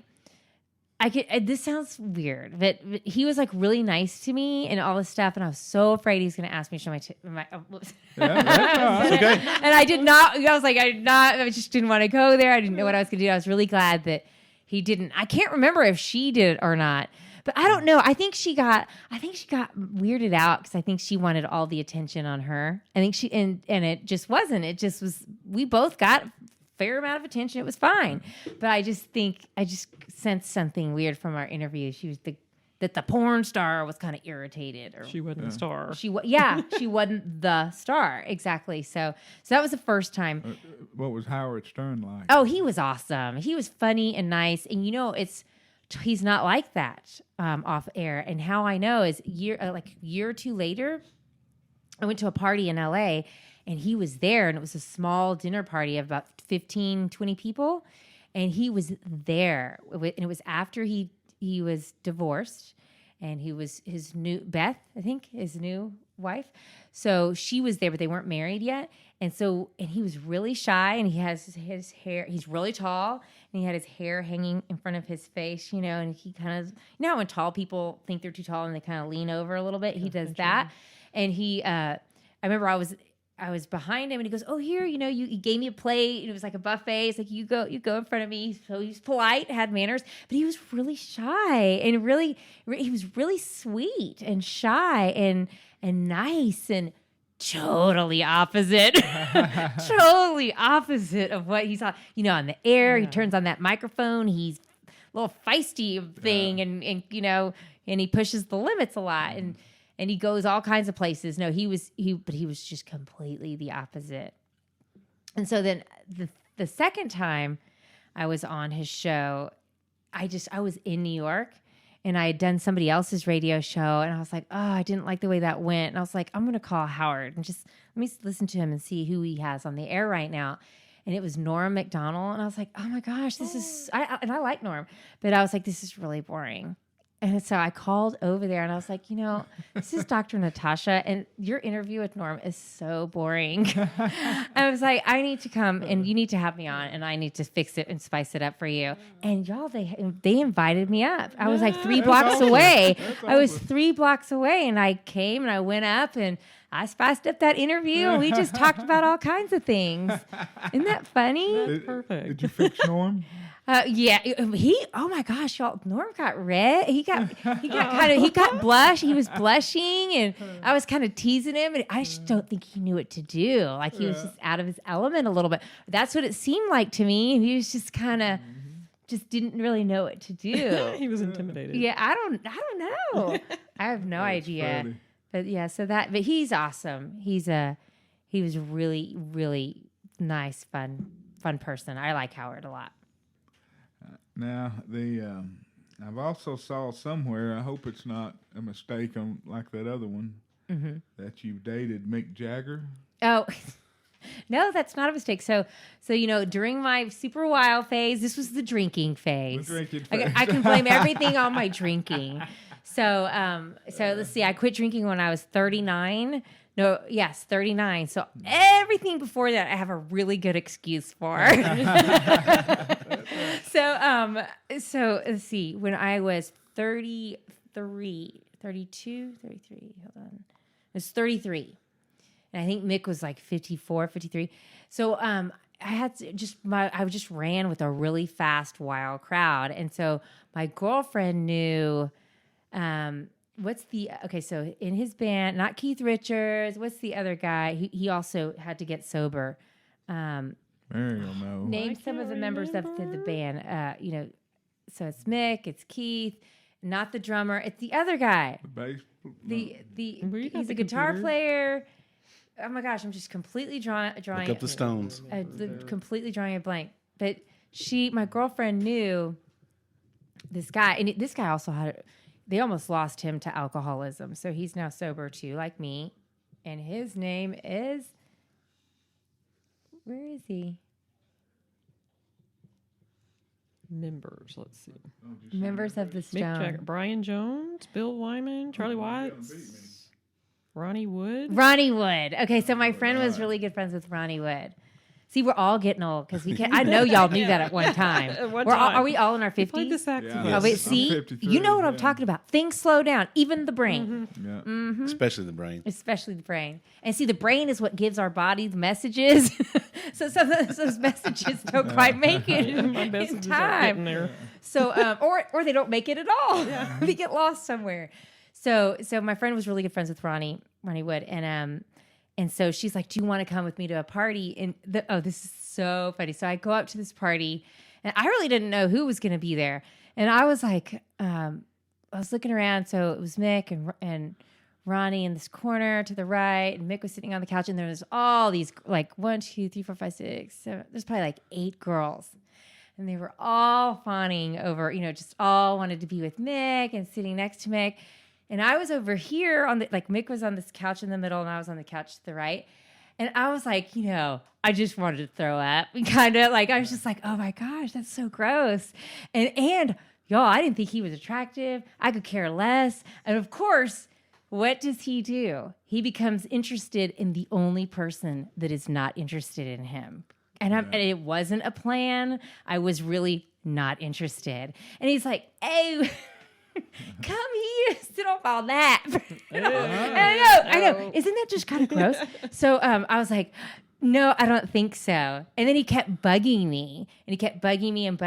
[SPEAKER 2] this sounds weird, but he was really nice to me and all this stuff, and I was so afraid he was going to ask me to show my whoops.
[SPEAKER 4] That's okay.
[SPEAKER 2] And I did not. I just didn't want to go there. I didn't know what I was going to do. I was really glad that he didn't. I can't remember if she did it or not, but I don't know. I think she got weirded out because I think she wanted all the attention on her. I think and it just wasn't. It just was. We both got fair amount of attention. It was fine. But I just sensed something weird from our interview. She was that the porn star was kind of irritated. Or
[SPEAKER 3] she wasn't the star.
[SPEAKER 2] She wasn't the star. Exactly. So that was the first time.
[SPEAKER 1] What was Howard Stern like?
[SPEAKER 2] Oh, he was awesome. He was funny and nice. And he's not like that off air. And how I know is a year or 2 later, I went to a party in LA, and he was there, and it was a small dinner party of about 15, 20 people. And he was there. And it was after he was divorced, and he was his new, Beth, I think, his new wife. So she was there, but they weren't married yet. And he was really shy, and he has his hair, he's really tall, and he had his hair hanging in front of his face, and he kind of, how when tall people think they're too tall and they kind of lean over a little bit, he does that. And I remember I was behind him, and he goes, "Oh, here, he gave me a plate, and it was like a buffet. It's like, you go in front of me." So he was polite, had manners, but he was really shy, and he was really sweet and shy and nice, and totally opposite of what he saw, on the air. Yeah. He turns on that microphone. He's a little feisty thing, and he pushes the limits a lot, and he goes all kinds of places. No, he was just completely the opposite. And so then the second time I was on his show, I was in New York, and I had done somebody else's radio show, and I was like, oh, I didn't like the way that went. And I was like, I'm going to call Howard and just let me listen to him and see who he has on the air right now. And it was Norm Macdonald. And I was like, oh my gosh, this is, I like Norm, but I was like, this is really boring. And so I called over there and I was like, this is Dr. Natasha and your interview with Norm is so boring. I was like, I need to come and you need to have me on and I need to fix it and spice it up for you. And y'all, they invited me up. I was like 3 blocks away. I was 3 blocks away and I came and I went up and I spiced up that interview and we just talked about all kinds of things. Isn't that funny?
[SPEAKER 3] That's perfect.
[SPEAKER 1] Did you fix Norm?
[SPEAKER 2] Yeah, oh my gosh, y'all, Norm got red. He got blush. He was blushing and I was kind of teasing him and I just don't think he knew what to do. Like he was just out of his element a little bit. That's what it seemed like to me. He was just kind of just didn't really know what to do.
[SPEAKER 3] He was intimidated.
[SPEAKER 2] Yeah, I don't know. I have no idea.
[SPEAKER 1] Funny.
[SPEAKER 2] But yeah, but he's awesome. He was a really, really nice, fun person. I like Howard a lot.
[SPEAKER 1] Now I've also saw somewhere. I hope it's not a mistake on like that other one that you dated Mick Jagger.
[SPEAKER 2] Oh, no, that's not a mistake. So during my super wild phase, this was the drinking phase.
[SPEAKER 1] The drinking phase.
[SPEAKER 2] I can blame everything on my drinking. So let's see. I quit drinking when I was 39. No, yes, 39. So everything before that, I have a really good excuse for. So let's see. When I was 32, 33, hold on. I was 33. And I think Mick was like 54, 53. So I just ran with a really fast, wild crowd. And so my girlfriend knew so in his band, not Keith Richards, what's the other guy? He also had to get sober.
[SPEAKER 1] There you go.
[SPEAKER 2] Name some of the members of the band. So it's Mick, it's Keith, not the drummer, it's the other guy.
[SPEAKER 1] The bass.
[SPEAKER 2] He's a guitar player. Oh my gosh, I'm just completely drawing.
[SPEAKER 4] Look up the Stones.
[SPEAKER 2] Completely drawing a blank. But my girlfriend knew this guy, and this guy also they almost lost him to alcoholism. So he's now sober too, like me. And his name is, where is he?
[SPEAKER 3] Members, let's see.
[SPEAKER 2] Members of the
[SPEAKER 3] Mick
[SPEAKER 2] Stones.
[SPEAKER 3] Jagger, Brian Jones, Bill Wyman, Charlie Watts, Ronnie Wood.
[SPEAKER 2] Ronnie Wood. Okay, so my friend was really good friends with Ronnie Wood. See, we're all getting old because we can't. I know y'all knew that at one time.
[SPEAKER 3] At one time.
[SPEAKER 2] Are we all in our 50s?
[SPEAKER 3] Played the saxophone.
[SPEAKER 1] Yeah.
[SPEAKER 2] Oh, wait,
[SPEAKER 1] I'm
[SPEAKER 2] see,
[SPEAKER 1] 53,
[SPEAKER 2] you know what I'm talking about. Things slow down, even the brain.
[SPEAKER 1] Yeah.
[SPEAKER 4] Especially the brain.
[SPEAKER 2] Especially the brain. And see, the brain is what gives our body the messages. So some of those messages don't quite make it
[SPEAKER 3] My
[SPEAKER 2] in
[SPEAKER 3] messages aren't getting
[SPEAKER 2] time.
[SPEAKER 3] there.
[SPEAKER 2] So, or they don't make it at all. They get lost somewhere. So my friend was really good friends with Ronnie Wood, and so she's like, "Do you want to come with me to a party?" And this is so funny. So I go up to this party, and I really didn't know who was going to be there, and I was like, I was looking around. So it was Mick and Ronnie in this corner to the right, and Mick was sitting on the couch, and there was all these like 1, 2, 3, 4, 5, 6, 7. There's probably like 8 girls. And they were all fawning over, just all wanted to be with Mick and sitting next to Mick. And I was over here Mick was on this couch in the middle and I was on the couch to the right. And I was like, I just wanted to throw up. And kind of like, I was just like, oh my gosh, that's so gross. And y'all, I didn't think he was attractive. I could care less. And of course, what does he do? He becomes interested in the only person that is not interested in him. And it wasn't a plan. I was really not interested. And he's like, hey, come here, sit on my lap. I know. Isn't that just kind of gross? So I was like, no, I don't think so. And then he kept bugging me. And he kept bugging me. And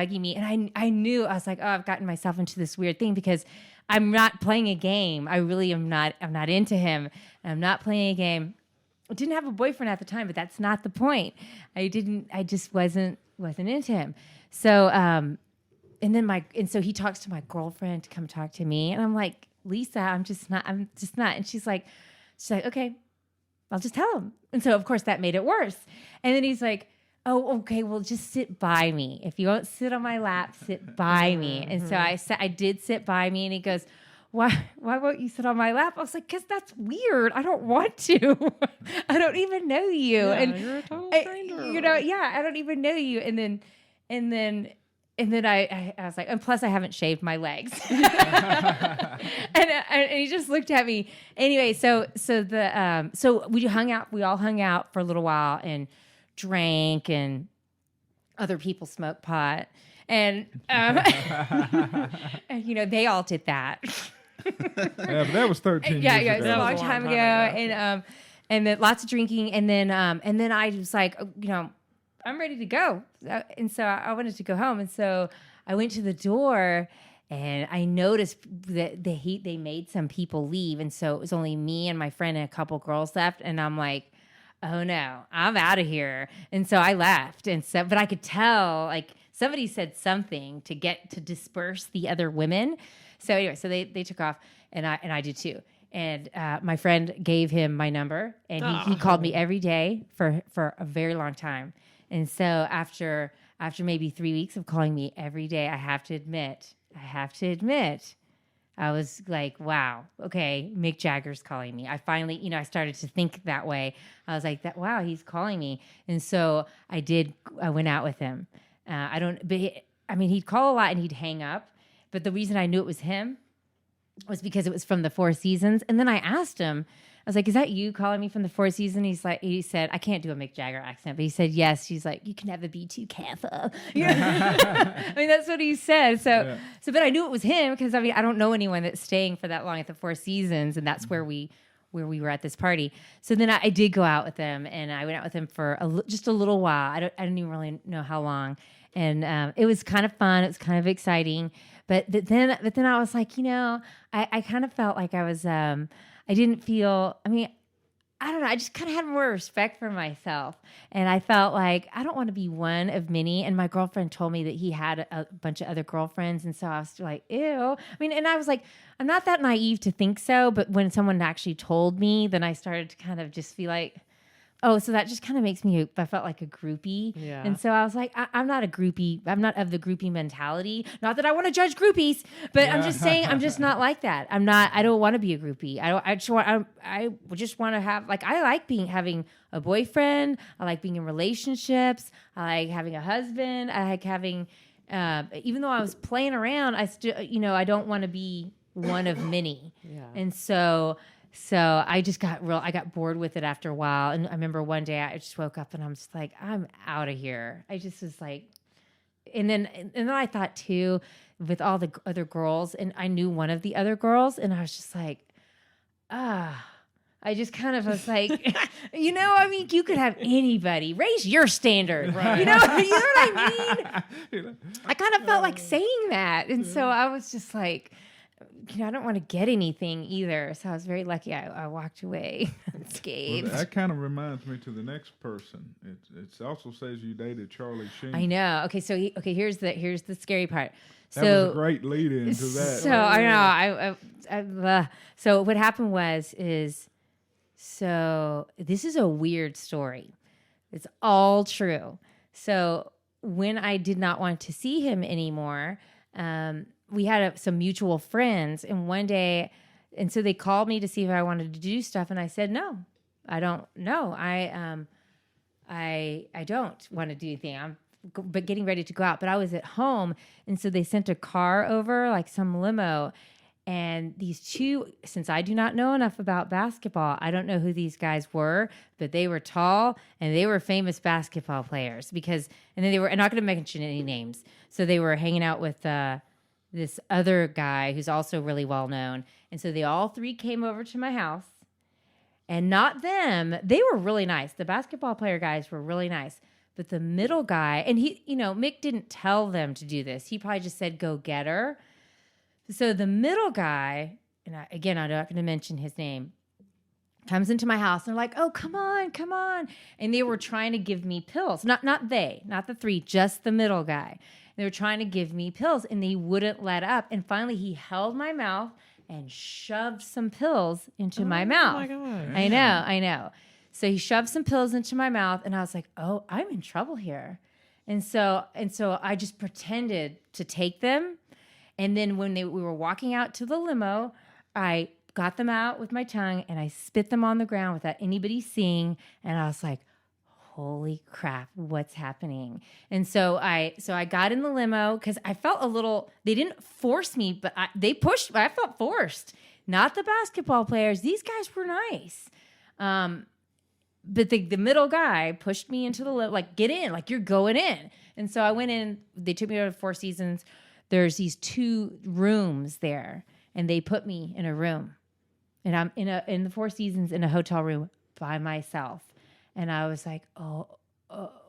[SPEAKER 2] I knew, I was like, oh, I've gotten myself into this weird thing because I'm not playing a game. I really am not. I'm not into him. I'm not playing a game. I didn't have a boyfriend at the time, but that's not the point. I just wasn't into him. So, and so he talks to my girlfriend to come talk to me. And I'm like, Lisa, I'm just not. And she's like, okay, I'll just tell him. And so of course that made it worse. And then he's like, oh, okay, well just sit by me. If you won't sit on my lap, sit by me. And so I did sit by me, and he goes, why won't you sit on my lap? I was like, because that's weird. I don't want to. I don't even know you.
[SPEAKER 3] Yeah,
[SPEAKER 2] and
[SPEAKER 3] you're a total stranger.
[SPEAKER 2] I don't even know you. And then I was like, and plus I haven't shaved my legs. and he just looked at me. Anyway, so we all hung out for a little while and drank, and other people smoked pot. And, and they all did that.
[SPEAKER 1] Yeah, but that was 13
[SPEAKER 2] yeah,
[SPEAKER 1] years ago.
[SPEAKER 2] it was a long time ago. And then lots of drinking. And then I was like, I'm ready to go. And so I wanted to go home. And so I went to the door, and I noticed that they made some people leave. And so it was only me and my friend and a couple girls left. And I'm like, oh no, I'm out of here. And so I left. And so, but I could tell, like, somebody said something to disperse the other women. So anyway, so they took off, and I did too. And my friend gave him my number, and he called me every day for a very long time. And so after maybe 3 weeks of calling me every day, I have to admit, I was like, wow, okay, Mick Jagger's calling me. I finally, I started to think that way. I was like, wow, he's calling me. And so I went out with him. He'd call a lot and he'd hang up. But the reason I knew it was him was because it was from the Four Seasons. And then I asked him, I was like, is that you calling me from the Four Seasons? He said, I can't do a Mick Jagger accent, but he said, yes. She's like, you can never be too careful. That's what he said. But I knew it was him because, I don't know anyone that's staying for that long at the Four Seasons. And that's where we were at this party. So then I did go out with him, and I went out with him for just a little while. I didn't even really know how long. And it was kind of fun. It was kind of exciting. But then I was like, I kind of felt like I was, I didn't feel, I don't know. I just kind of had more respect for myself. And I felt like I don't want to be one of many. And my girlfriend told me that he had a bunch of other girlfriends. And so I was like, ew. And I was like, I'm not that naive to think so. But when someone actually told me, then I started to kind of just feel like, oh, so that just kind of makes me, I felt like a groupie.
[SPEAKER 3] Yeah.
[SPEAKER 2] And so I was like, I'm not a groupie. I'm not of the groupie mentality. Not that I want to judge groupies, but I'm just saying I'm just not like that. I don't want to be a groupie. I just want to have, like, I like having a boyfriend. I like being in relationships. I like having a husband. I like having, even though I was playing around, I still, I don't want to be one of many.
[SPEAKER 3] Yeah.
[SPEAKER 2] And so I just I got bored with it after a while. And I remember one day I just woke up and I'm just like, I'm out of here. I just was like, and then I thought too, with all the other girls, and I knew one of the other girls, and I was just like, I just kind of was like, you could have anybody. Raise your standard. Right. You know what I mean? I kind of felt like saying that. And so I was just like, I don't want to get anything either. So I was very lucky. I walked away unscathed.
[SPEAKER 1] Well, that kind of reminds me to the next person. It also says you dated Charlie Sheen.
[SPEAKER 2] I know. Okay, so here's the scary part.
[SPEAKER 1] That was a great lead into that.
[SPEAKER 2] So I know. So what happened is this is a weird story. It's all true. So when I did not want to see him anymore, we had some mutual friends, and one day, and so they called me to see if I wanted to do stuff, and I said no, I don't know. I don't want to do anything. But getting ready to go out, but I was at home, and so they sent a car over, like some limo, and these two, since I do not know enough about basketball, I don't know who these guys were, but they were tall and they were famous basketball players and then they were, I'm not going to mention any names. So they were hanging out with this other guy who's also really well known. And so they all three came over to my house, and not them. They were really nice. The basketball player guys were really nice. But the middle guy, and he, Mick didn't tell them to do this. He probably just said, go get her. So the middle guy, and I'm not going to mention his name, comes into my house, and they're like, oh, come on. And they were trying to give me pills. Not the three, just the middle guy. They were trying to give me pills, and they wouldn't let up. And finally, he held my mouth and shoved some pills into my mouth.
[SPEAKER 3] Oh, my God.
[SPEAKER 2] I know. So he shoved some pills into my mouth, and I was like, oh, I'm in trouble here. And so I just pretended to take them. And then when we were walking out to the limo, I got them out with my tongue, and I spit them on the ground without anybody seeing. And I was like, holy crap, what's happening? And so I got in the limo because I felt a little, they didn't force me, but they pushed, I felt forced. Not the basketball players. These guys were nice. But the middle guy pushed me into the like, get in, like you're going in. And so I went in, they took me to the Four Seasons. There's these 2 rooms there, and they put me in a room. And I'm in the Four Seasons in a hotel room by myself. And I was like,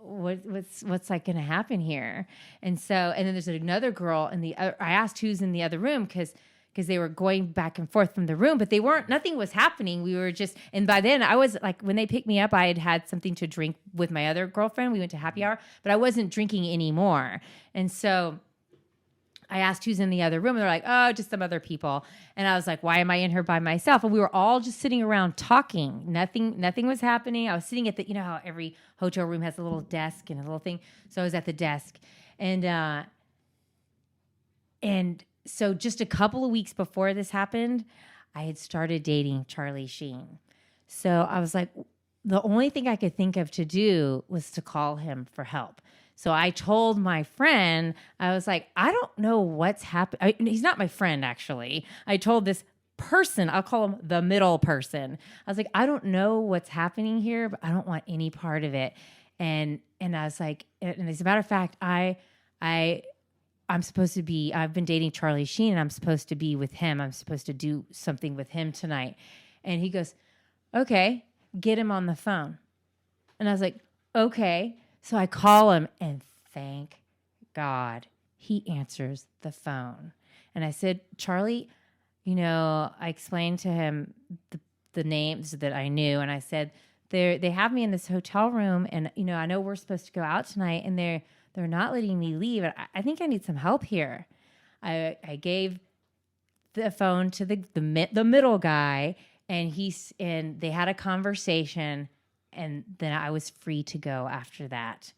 [SPEAKER 2] what's like going to happen here? And then there's another girl I asked who's in the other room because they were going back and forth from the room, but nothing was happening. We were just, and by then I was like, when they picked me up, I had something to drink with my other girlfriend. We went to happy hour, but I wasn't drinking anymore. And so I asked who's in the other room. And they're like, oh, just some other people. And I was like, why am I in here by myself? And we were all just sitting around talking. Nothing was happening. I was sitting at you know how every hotel room has a little desk and a little thing. So I was at the desk. And so just a couple of weeks before this happened, I had started dating Charlie Sheen. So I was like, the only thing I could think of to do was to call him for help. So I told my friend, I was like, I don't know what's happening. He's not my friend, actually. I told this person, I'll call him the middle person. I was like, I don't know what's happening here, but I don't want any part of it. And I was like, and as a matter of fact, I'm supposed to be, I've been dating Charlie Sheen and I'm supposed to be with him. I'm supposed to do something with him tonight. And he goes, okay, get him on the phone. And I was like, okay. So I call him and thank God he answers the phone. And I said, Charlie, you know, I explained to him the names that I knew. And I said, they have me in this hotel room and, you know, I know we're supposed to go out tonight and they're not letting me leave. I think I need some help here. I gave the phone to the middle guy and they had a conversation and then I was free to go after that.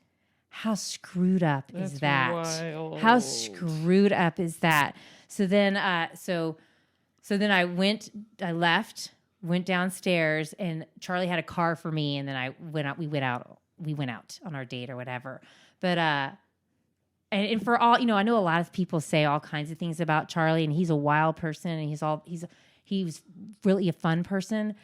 [SPEAKER 2] How screwed up is that?
[SPEAKER 3] Wild.
[SPEAKER 2] How screwed up is that? So then I left, went downstairs and Charlie had a car for me and then we went out on our date or whatever. But and for all, you know, I know a lot of people say all kinds of things about Charlie and he's a wild person and he's really a fun person.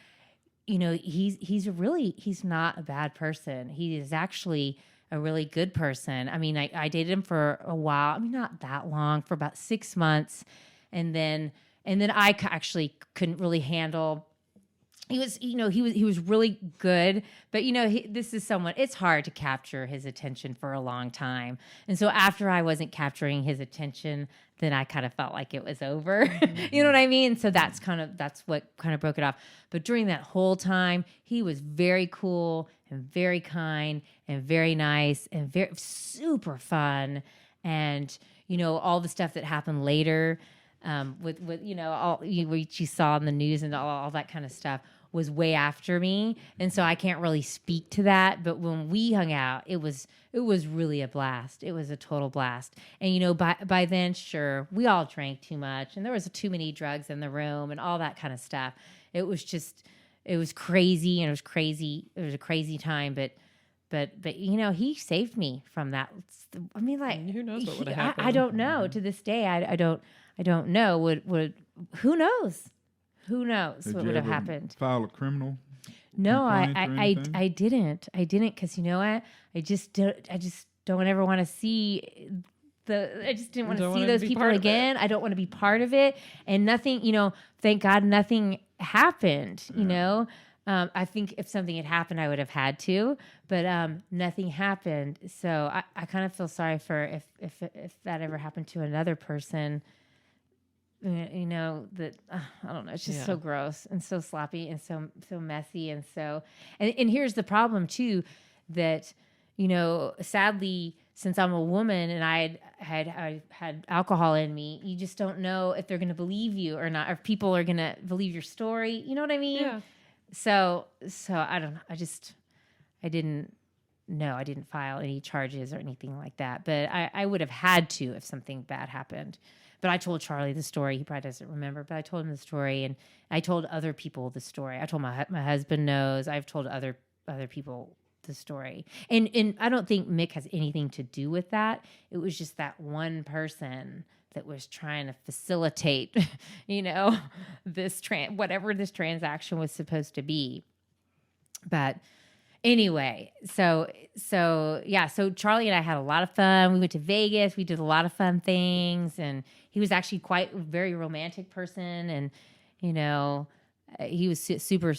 [SPEAKER 2] You know, he's not a bad person. He is actually a really good person. I mean, I dated him for a while. I mean, not that long, for about 6 months. And then I actually couldn't really handle. He was really good, but you know, this is someone, it's hard to capture his attention for a long time. And so after I wasn't capturing his attention, then I kind of felt like it was over. You know what I mean? So that's what kind of broke it off. But during that whole time, he was very cool and very kind and very nice and very super fun. And, you know, all the stuff that happened later, with you know, all what you saw in the news and all that kind of stuff was way after me. And so I can't really speak to that. But when we hung out, it was really a blast. It was a total blast. And, you know, by then, sure, we all drank too much and there was too many drugs in the room and all that kind of stuff. It was crazy and it was a crazy time. But you know, he saved me from that. I mean, like,
[SPEAKER 3] who knows what would have happened?
[SPEAKER 2] I don't know. To this day, I don't know. Who knows? Who knows what would have happened?
[SPEAKER 1] File a criminal?
[SPEAKER 2] No,
[SPEAKER 1] I
[SPEAKER 2] didn't. I didn't because you know what? I just don't ever want to see I just didn't want to see those people again. I don't want to be part of it. And nothing, you know, thank God nothing happened, you know. I think if something had happened, I would have had to, but nothing happened. So I kind of feel sorry for if that ever happened to another person. You know, that I don't know. It's just so gross and so sloppy and so messy and so. And here's the problem too, that you know, sadly, since I'm a woman and I had alcohol in me, you just don't know if they're going to believe you or not, or if people are going to believe your story. You know what I mean?
[SPEAKER 3] Yeah.
[SPEAKER 2] So I don't know. I didn't file any charges or anything like that. But I would have had to if something bad happened. But I told Charlie the story. He probably doesn't remember, but I told him the story, and I told other people the story. I told my husband knows. I've told other people the story. And I don't think Mick has anything to do with that. It was just that one person that was trying to facilitate, this whatever this transaction was supposed to be. But anyway, so Charlie and I had a lot of fun. We went to Vegas. We did a lot of fun things, and he was actually quite a very romantic person, and he was super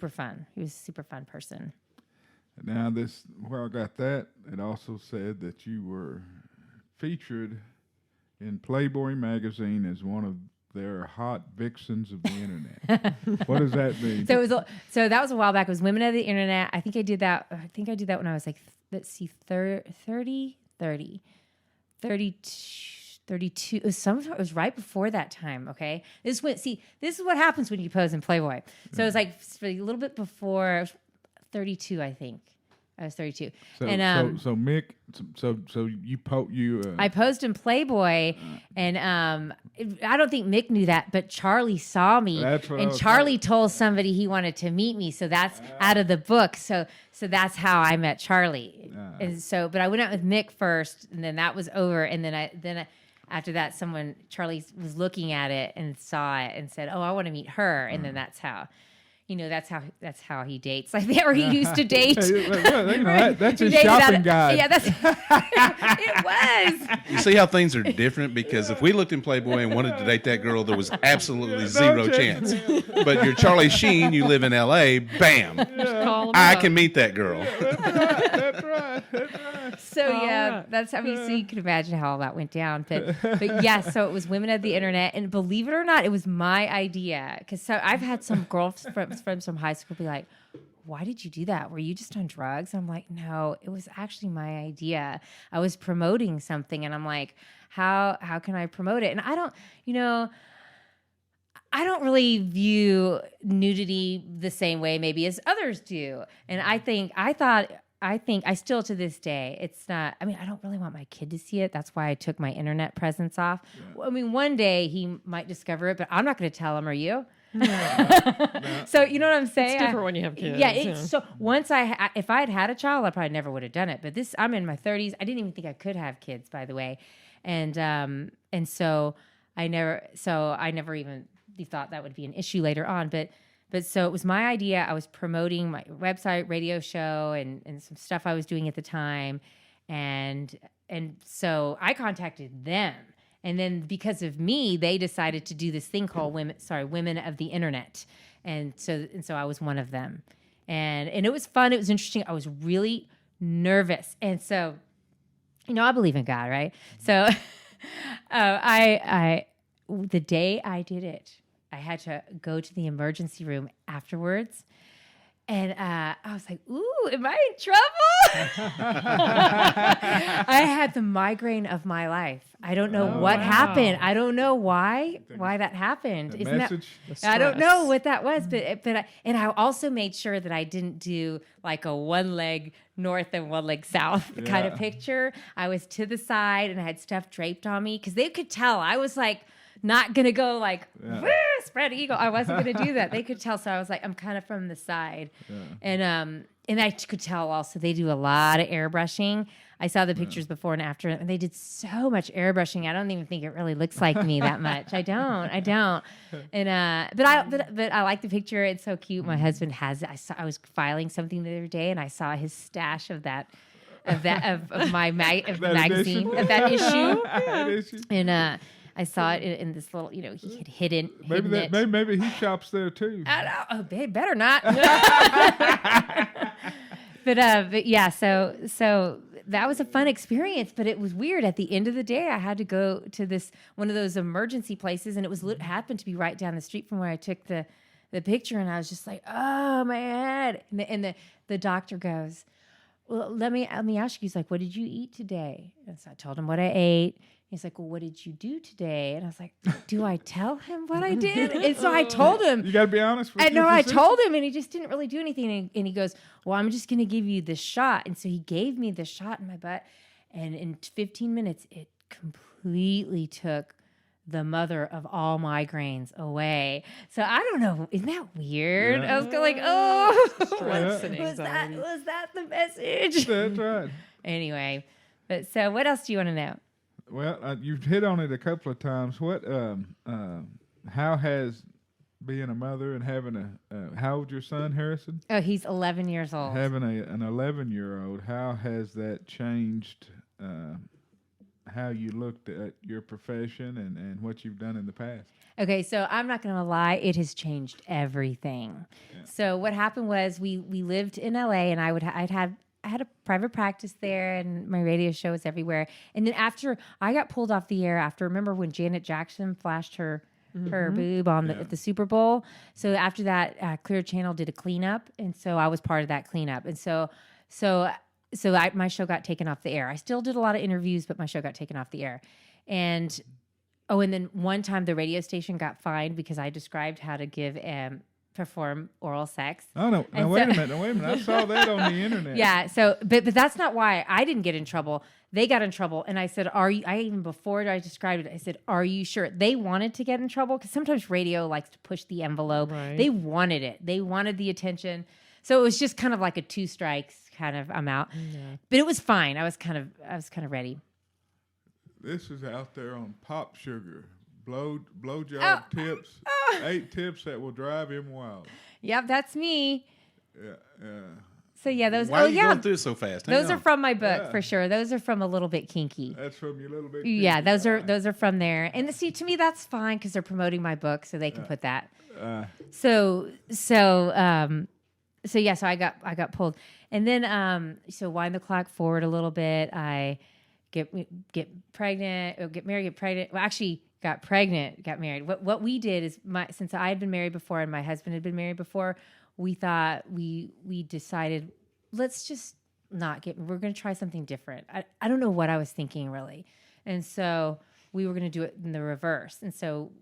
[SPEAKER 2] fun. He was a super fun person.
[SPEAKER 1] Now, where I got that, it also said that you were featured in Playboy magazine as one of their hot vixens of the internet. What does that mean?
[SPEAKER 2] So that was a while back. It was Women of the Internet. I think I did that when I was like, let's see, 32. It was right before that time. Okay. This is what happens when you pose in Playboy. So it was like a little bit before. I was 32, I think. I was 32.
[SPEAKER 1] So Mick,
[SPEAKER 2] I posed in Playboy, and I don't think Mick knew that, but Charlie saw me, and Charlie told somebody he wanted to meet me. So that's out of the book. So that's how I met Charlie. And but I went out with Mick first, and then that was over, and then after that, Charlie was looking at it and saw it and said, "Oh, I want to meet her," and then that's how. That's how he dates. Like or he used to date.
[SPEAKER 1] That's his shopping guide.
[SPEAKER 2] Yeah, it was.
[SPEAKER 4] You see how things are different? Because if we looked in Playboy and wanted to date that girl, there was absolutely zero chance. But you're Charlie Sheen, you live in L.A., bam. I can meet that girl.
[SPEAKER 1] That's right.
[SPEAKER 2] So that's how you can imagine how all that went down. But yeah, so it was Women of the Internet, and believe it or not, it was my idea. Because I've had some girlfriends from high school be like, "Why did you do that? Were you just on drugs?" I'm like, "No, it was actually my idea. I was promoting something," and I'm like, "How can I promote it?" And I don't really view nudity the same way maybe as others do. And I still to this day, it's not, I don't really want my kid to see it. That's why I took my internet presence off. Yeah. One day he might discover it, but I'm not going to tell him, are you? No. So you know what I'm saying?
[SPEAKER 3] It's different when you have kids.
[SPEAKER 2] Yeah. So once if I had a child, I probably never would have done it. But I'm in my 30s. I didn't even think I could have kids, by the way. And so I never even thought that would be an issue later on. But so it was my idea. I was promoting my website, radio show, and some stuff I was doing at the time. And so I contacted them. And then because of me, they decided to do this thing called Women of the Internet. And so I was one of them. And it was fun. It was interesting. I was really nervous. And so, I believe in God, right? So the day I did it, I had to go to the emergency room afterwards. And I was like, ooh, am I in trouble? I had the migraine of my life. I don't know what happened. I don't know why that happened. I don't know what that was, but I also made sure that I didn't do like a one leg north and one leg south kind of picture. I was to the side and I had stuff draped on me because they could tell I was like not gonna go like spread eagle. I wasn't gonna do that. They could tell, so I was like, I'm kind of from the side, and I could tell also they do a lot of airbrushing. I saw the pictures before and after, and they did so much airbrushing. I don't even think it really looks like me that much. I don't. And but I like the picture. It's so cute. My husband has it. I was filing something the other day, and I saw his stash of that. Of my magazine of that issue, and I saw it in this little, he had hidden.
[SPEAKER 1] Maybe he shops there too.
[SPEAKER 2] I know. Oh, babe, better not. but yeah, so that was a fun experience. But it was weird. At the end of the day, I had to go to one of those emergency places, and it happened to be right down the street from where I took the picture. And I was just like, oh my head. And the doctor goes, well, let me ask you. He's like, what did you eat today? And so I told him what I ate. He's like, well, what did you do today? And I was like, do I tell him what I did? And so I told him.
[SPEAKER 1] You got to be honest with him.
[SPEAKER 2] No, I told him, and he just didn't really do anything. And he goes, well, I'm just going to give you this shot. And so he gave me the shot in my butt. And in 15 minutes, it completely took the mother of all migraines away. So I don't know. Isn't that weird?
[SPEAKER 1] Yeah.
[SPEAKER 2] I was kind of like, oh,
[SPEAKER 3] Stress and
[SPEAKER 2] was
[SPEAKER 3] anxiety.
[SPEAKER 2] that the message?
[SPEAKER 1] That's right.
[SPEAKER 2] Anyway, but so what else do you want to know?
[SPEAKER 1] Well, you've hit on it a couple of times. How has being a mother and having how old your son, Harrison?
[SPEAKER 2] Oh, he's 11 years old.
[SPEAKER 1] Having an 11-year-old, how has that changed how you looked at your profession and what you've done in the past?
[SPEAKER 2] Okay, so I'm not going to lie, it has changed everything.
[SPEAKER 1] Yeah.
[SPEAKER 2] So what happened was we lived in LA, and I had a private practice there, and my radio show was everywhere. And then after I got pulled off the air, remember when Janet Jackson flashed her boob on at the Super Bowl? So after that, Clear Channel did a cleanup, and so I was part of that cleanup. And my show got taken off the air. I still did a lot of interviews, but my show got taken off the air. And then one time the radio station got fined because I described how to perform oral sex.
[SPEAKER 1] Oh no! Now wait a minute! I saw that on the internet.
[SPEAKER 2] Yeah. So, but that's not why I didn't get in trouble. They got in trouble, and I said, "Are you?" Even before I described it, I said, "Are you sure?" They wanted to get in trouble because sometimes radio likes to push the envelope.
[SPEAKER 3] Right.
[SPEAKER 2] They wanted it. They wanted the attention. So it was just kind of like a 2 strikes kind of. I'm out.
[SPEAKER 3] Yeah.
[SPEAKER 2] But it was fine. I was kind of ready.
[SPEAKER 1] This is out there on Pop Sugar. Blowjob tips. 8 tips that will drive him wild.
[SPEAKER 2] Yep, that's me.
[SPEAKER 1] Yeah.
[SPEAKER 2] So yeah, those.
[SPEAKER 4] Why are you going through it so fast? Hang
[SPEAKER 2] Those
[SPEAKER 4] on.
[SPEAKER 2] are from my book for sure. Those are from A Little Bit Kinky.
[SPEAKER 1] That's from your little bit.
[SPEAKER 2] Yeah, those are from there. And see, to me, that's fine because they're promoting my book, so they can put that. So I got pulled, and then so wind the clock forward a little bit. I get pregnant, or get married, get pregnant. Well, actually, got pregnant, got married. What we did is since I had been married before and my husband had been married before, we thought we decided let's just not get. We're going to try something different. I don't know what I was thinking really, and so we were going to do it in the reverse. And so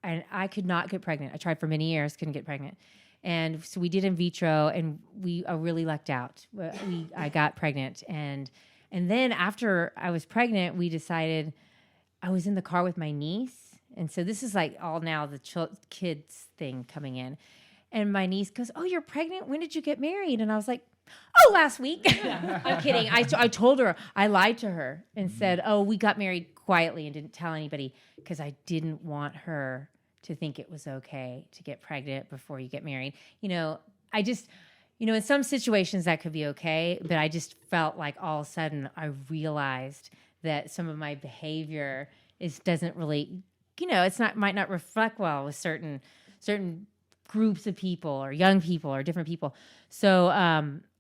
[SPEAKER 2] I could not get pregnant. I tried for many years, couldn't get pregnant. And so we did in vitro, and I really lucked out. I got pregnant, and then after I was pregnant, we decided I was in the car with my niece, and so this is like all now the kids thing coming in, and my niece goes, "Oh, you're pregnant? When did you get married?" And I was like, "Oh, last week." I'm kidding. I told her, I lied to her and said, "Oh, we got married quietly and didn't tell anybody because I didn't want her to think it was okay to get pregnant before you get married." I just, in some situations that could be okay, but I just felt like all of a sudden I realized that some of my behavior doesn't really, might not reflect well with certain groups of people or young people or different people. So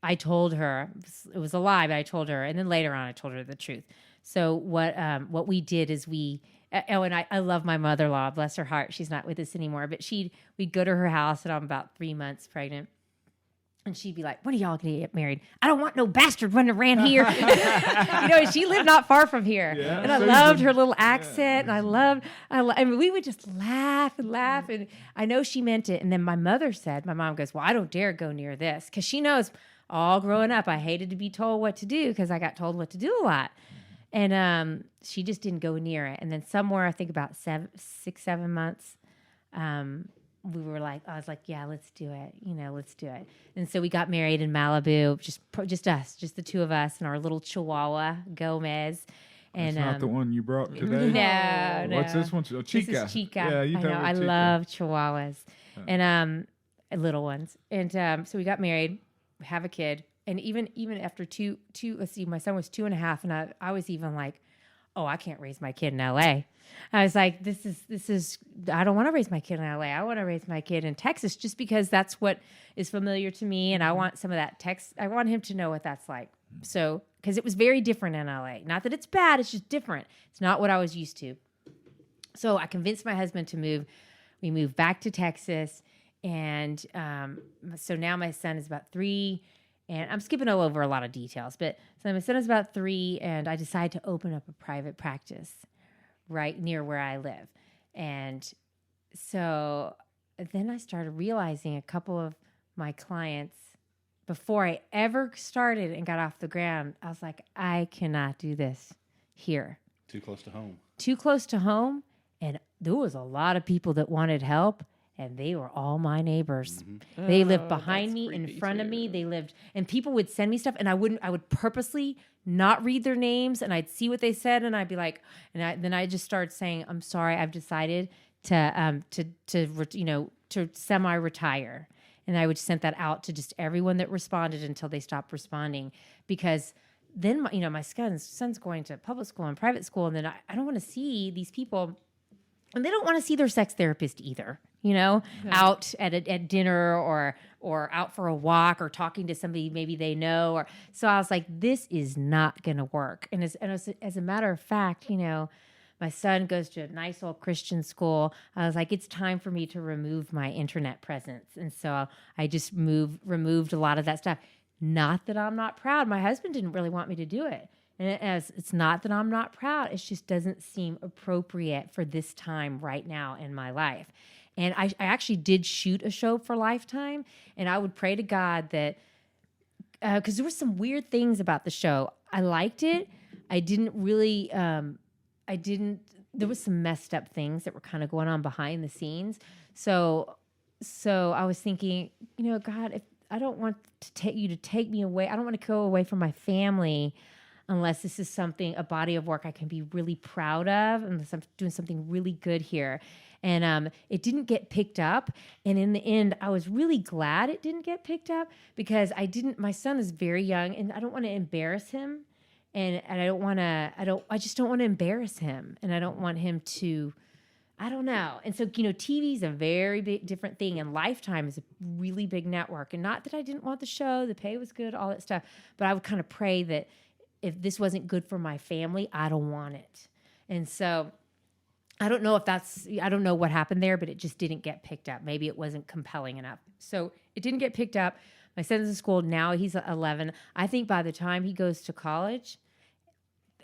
[SPEAKER 2] I told her it was a lie, but I told her, and then later on I told her the truth. So what we did is and I love my mother-in-law, bless her heart. She's not with us anymore, but we'd go to her house, and I'm about 3 months pregnant. And she'd be like, "When are y'all going to get married? I don't want no bastard running around here." She lived not far from here.
[SPEAKER 1] Yeah,
[SPEAKER 2] and I
[SPEAKER 1] Susan.
[SPEAKER 2] loved her little accent. And I mean, we would just laugh and laugh. And I know she meant it. And then my mom goes, "Well, I don't dare go near this." Because she knows all growing up, I hated to be told what to do because I got told what to do a lot. And she just didn't go near it. And then somewhere, I think about 6-7 months, we were like, I was like, "Yeah, let's do it. Let's do it." And so we got married in Malibu, just us, just the two of us, and our little Chihuahua Gomez. And
[SPEAKER 1] It's not the one you brought today.
[SPEAKER 2] No.
[SPEAKER 1] What's this one? Oh, Chica.
[SPEAKER 2] This is Chica.
[SPEAKER 1] Yeah, you told me
[SPEAKER 2] I
[SPEAKER 1] Chica.
[SPEAKER 2] love Chihuahuas and little ones. And so we got married, have a kid, and even after two, let's see, my son was 2.5, and I was even like, "Oh, I can't raise my kid in LA." I was like, this is, I don't want to raise my kid in LA. I want to raise my kid in Texas just because that's what is familiar to me. And I want some of that I want him to know what that's like. So, because it was very different in LA. Not that it's bad, it's just different. It's not what I was used to. So I convinced my husband to move. We moved back to Texas. And so now my son is about 3. And I'm skipping all over a lot of details. But so my son is about 3, and I decided to open up a private practice right near where I live. And so then I started realizing a couple of my clients, before I ever started and got off the ground, I was like, I cannot do this here.
[SPEAKER 4] Too close to home.
[SPEAKER 2] Too close to home, and there was a lot of people that wanted help, and they were all my neighbors. They lived behind me, in front of me. They lived, and people would send me stuff, and I would purposely not read their names, and I'd see what they said, and I'd be like, then I just started saying, I'm sorry, I've decided to semi-retire. And I would send that out to just everyone that responded until they stopped responding, because then my son's going to public school and private school, and then I don't want to see these people, and they don't want to see their sex therapist either. Out at dinner or out for a walk or talking to somebody maybe they know. Or so I was like, this is not going to work. And as a matter of fact, my son goes to a nice old Christian school. I was like, it's time for me to remove my internet presence. And so I just removed a lot of that stuff. Not that I'm not proud. My husband didn't really want me to do it. And it's not that I'm not proud. It just doesn't seem appropriate for this time right now in my life. And I actually did shoot a show for Lifetime. And I would pray to God that, because there were some weird things about the show. I liked it. I didn't really... there was some messed up things that were kind of going on behind the scenes. So I was thinking, God, if I don't want you to take me away. I don't want to go away from my family unless this is a body of work I can be really proud of, unless I'm doing something really good here. And it didn't get picked up. And in the end, I was really glad it didn't get picked up, because my son is very young, and I don't want to embarrass him. And I just don't want to embarrass him. And I don't want him to, I don't know. And so, TV is a very big, different thing. And Lifetime is a really big network. And not that I didn't want the show, the pay was good, all that stuff. But I would kind of pray that if this wasn't good for my family, I don't want it. And so I don't know what happened there, but it just didn't get picked up. Maybe it wasn't compelling enough. So it didn't get picked up. My son's in school now. He's 11. I think by the time he goes to college,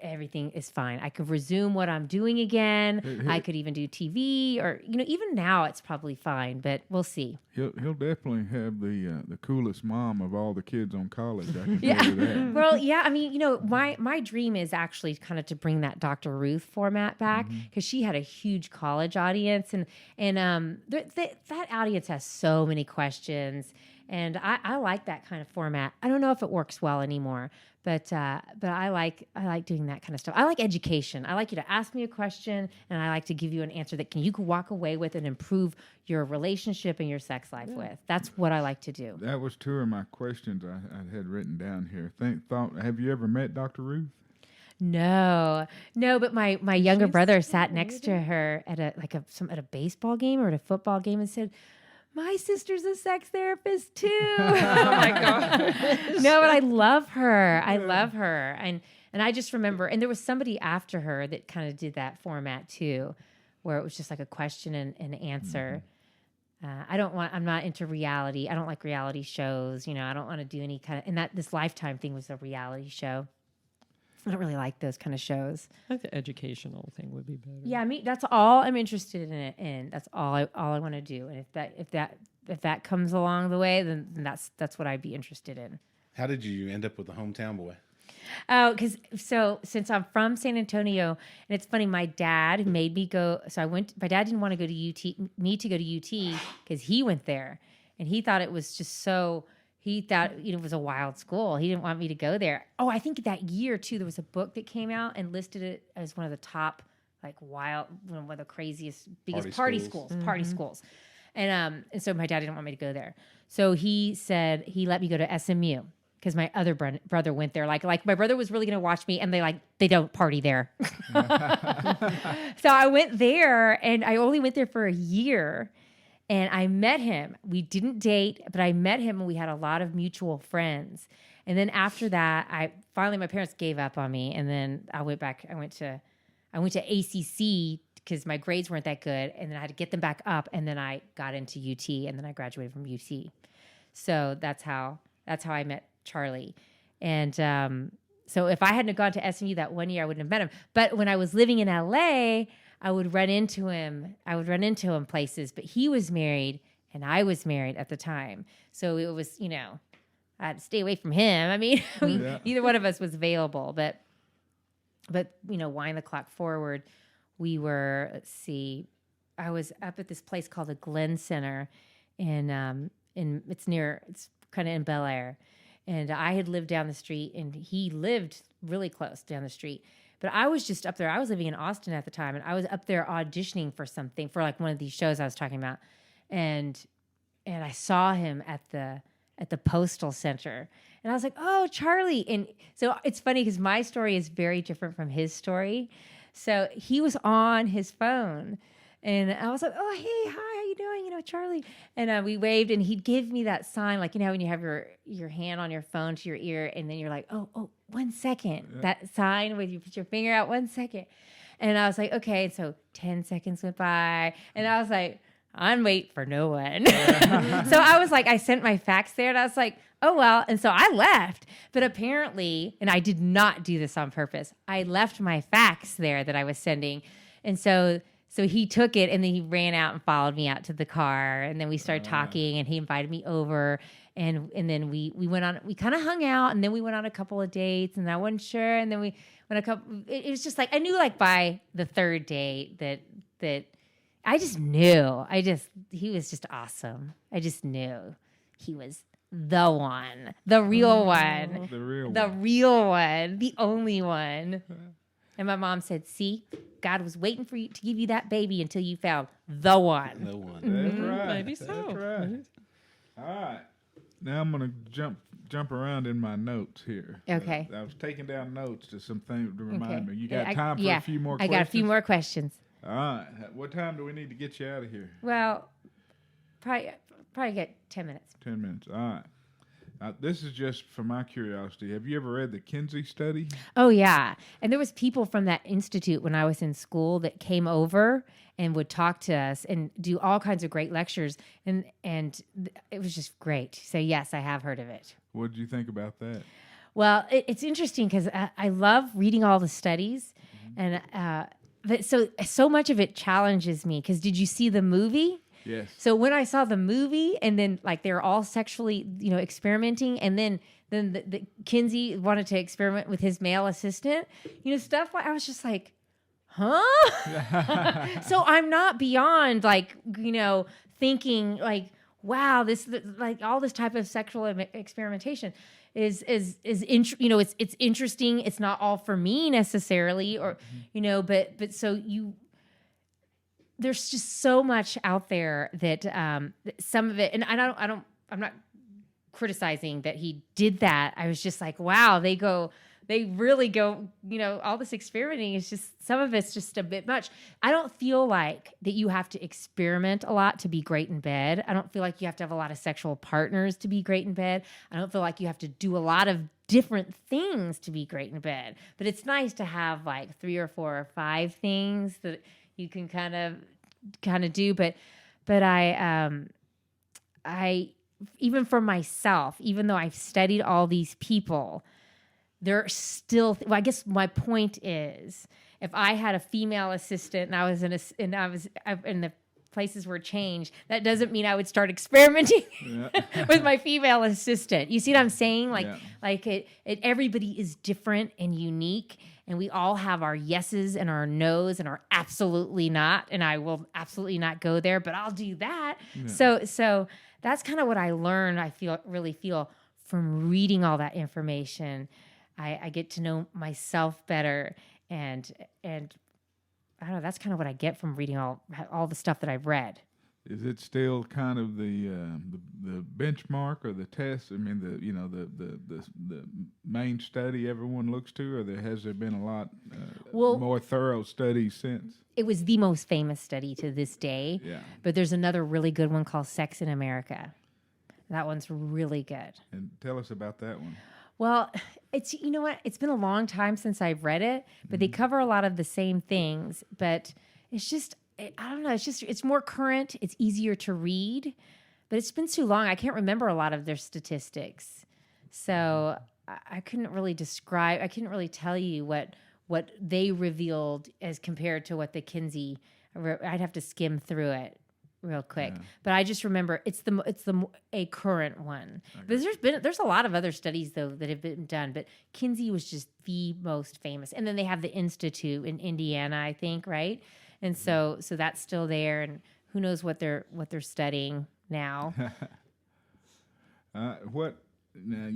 [SPEAKER 2] everything is fine. I could resume what I'm doing again. I could even do TV, or even now it's probably fine, but we'll see.
[SPEAKER 1] He'll definitely have the coolest mom of all the kids on college. I can tell you that.
[SPEAKER 2] Well, yeah. I mean, my dream is actually kind of to bring that Dr. Ruth format back, because she had a huge college audience, and that audience has so many questions. And I like that kind of format. I don't know if it works well anymore, but I like doing that kind of stuff. I like education. I like you to ask me a question, and I like to give you an answer that you can walk away with and improve your relationship and your sex life with. That's what I like to do.
[SPEAKER 1] That was two of my questions I had written down here. Have you ever met Dr. Ruth?
[SPEAKER 2] No, but my younger brother sat next to her at a baseball game or at a football game and said, my sister's a sex therapist too. Oh my God. No, but I love her. And I just remember, and there was somebody after her that kind of did that format too, where it was just like a question and answer. I'm not into reality. I don't like reality shows. I don't want to do any kind of, and this Lifetime thing was a reality show. I don't really like those kind of shows.
[SPEAKER 3] I think the educational thing would be better.
[SPEAKER 2] Yeah, that's all I'm interested in it, and that's all I want to do. And if that comes along the way, then that's what I'd be interested in.
[SPEAKER 4] How did you end up with the hometown boy?
[SPEAKER 2] Oh, since I'm from San Antonio, and it's funny, my dad made me go. So my dad didn't want to go to UT, me to go to UT, because he went there, and he thought it was just so. He thought it was a wild school. He didn't want me to go there. Oh, I think that year too, there was a book that came out and listed it as one of the top, one of the craziest, biggest party schools. And so my dad didn't want me to go there. So he said he let me go to SMU, because my other brother went there. Like my brother was really going to watch me, and they don't party there. So I went there, and I only went there for a year. And I met him. We didn't date, but I met him, and we had a lot of mutual friends. And then after that, my parents gave up on me, and then I went back. I went to ACC because my grades weren't that good, and then I had to get them back up, and then I got into UT, and then I graduated from UT. So that's how I met Charlie. And so if I hadn't gone to SMU that one year, I wouldn't have met him. But when I was living in LA, I would run into him places, but he was married and I was married at the time. So it was, I had to stay away from him. I mean, neither one of us was available, but wind the clock forward. We were, was up at this place called the Glen Center, it's kind of in Bel Air, and I had lived down the street, and he lived really close down the street. But I was just up there. I was living in Austin at the time, and I was up there auditioning for something, for like one of these shows I was talking about, and I saw him at the postal center, and I was like, "Oh, Charlie!" And so it's funny because my story is very different from his story. So he was on his phone, and I was like, "Oh, hey, hi, how you doing? Charlie." And we waved, and he'd give me that sign, like when you have your hand on your phone to your ear, and then you're like, "Oh, 1 second." Yeah. That sign where you put your finger out, 1 second. And I was like, okay. So 10 seconds went by, and I was like, I'm waiting for no one. So I was like, I sent my fax there, and I was like, oh, well. And so I left. But apparently, and I did not do this on purpose, I left my fax there that I was sending. And so he took it, and then he ran out and followed me out to the car. And then we started talking, and he invited me over. And then we went on, we kind of hung out, and then we went on a couple of dates, and I wasn't sure. And then we went it was just like, I knew like by the third date that I just knew. He was just awesome. I just knew he was the one, the real one, the real one, the only one. And my mom said, "See, God was waiting for you to give you that baby until you found the one."
[SPEAKER 4] The one.
[SPEAKER 1] That's right.
[SPEAKER 3] Maybe so.
[SPEAKER 1] That's right. All right. Now I'm gonna jump around in my notes here.
[SPEAKER 2] Okay.
[SPEAKER 1] I was taking down notes to some things to remind me. You
[SPEAKER 2] Yeah,
[SPEAKER 1] got time for a few more questions?
[SPEAKER 2] I got a few more questions.
[SPEAKER 1] All right. What time do we need to get you out of here?
[SPEAKER 2] Well, probably get 10 minutes.
[SPEAKER 1] 10 minutes. All right. This is just for my curiosity. Have you ever read the Kinsey study?
[SPEAKER 2] Oh, yeah. And there was people from that institute when I was in school that came over and would talk to us and do all kinds of great lectures. And it was just great. So, yes, I have heard of it.
[SPEAKER 1] What did you think about that?
[SPEAKER 2] Well, it's interesting because I love reading all the studies. Mm-hmm. And so much of it challenges me. Because did you see the movie?
[SPEAKER 1] Yes.
[SPEAKER 2] So when I saw the movie, and then like they were all sexually, experimenting, and then the Kinsey wanted to experiment with his male assistant, stuff like, I was just like, huh? So I'm not beyond thinking like, wow, this like all this type of sexual experimentation is it's interesting. It's not all for me necessarily, or but so you. There's just so much out there that some of it, and I'm not criticizing that he did that. I was just like, wow, they really go, all this experimenting is just, some of it's just a bit much. I don't feel like that you have to experiment a lot to be great in bed. I don't feel like you have to have a lot of sexual partners to be great in bed. I don't feel like you have to do a lot of different things to be great in bed. But it's nice to have like 3 or 4 or 5 things that you can kind of do, but I even for myself, even though I've studied all these people, there are still. Well, I guess my point is, if I had a female assistant and I was in the places were changed, that doesn't mean I would start experimenting with my female assistant. You see what I'm saying? Like everybody is different and unique. And we all have our yeses and our nos and our absolutely not. And I will absolutely not go there, but I'll do that. Yeah. So that's kind of what I learned. I really feel from reading all that information. I get to know myself better, and I don't know. That's kind of what I get from reading all the stuff that I've read.
[SPEAKER 1] Is it still kind of the benchmark or the test? I mean, the main study everyone looks to, or has there been a lot more thorough studies since?
[SPEAKER 2] It was the most famous study to this day. Yeah. But there's another really good one called Sex in America. That one's really good. And
[SPEAKER 1] tell us about that one.
[SPEAKER 2] Well, it's it's been a long time since I've read it, but they cover a lot of the same things. But it's just. I don't know. It's more current. It's easier to read, but it's been too long. I can't remember a lot of their statistics, so I couldn't really describe. I couldn't really tell you what they revealed as compared to what the Kinsey. I'd have to skim through it real quick, but I just remember it's a current one. Okay. But there's a lot of other studies though that have been done, but Kinsey was just the most famous. And then they have the Institute in Indiana, I think, right? And so that's still there, and who knows what they're studying now.
[SPEAKER 1] What now?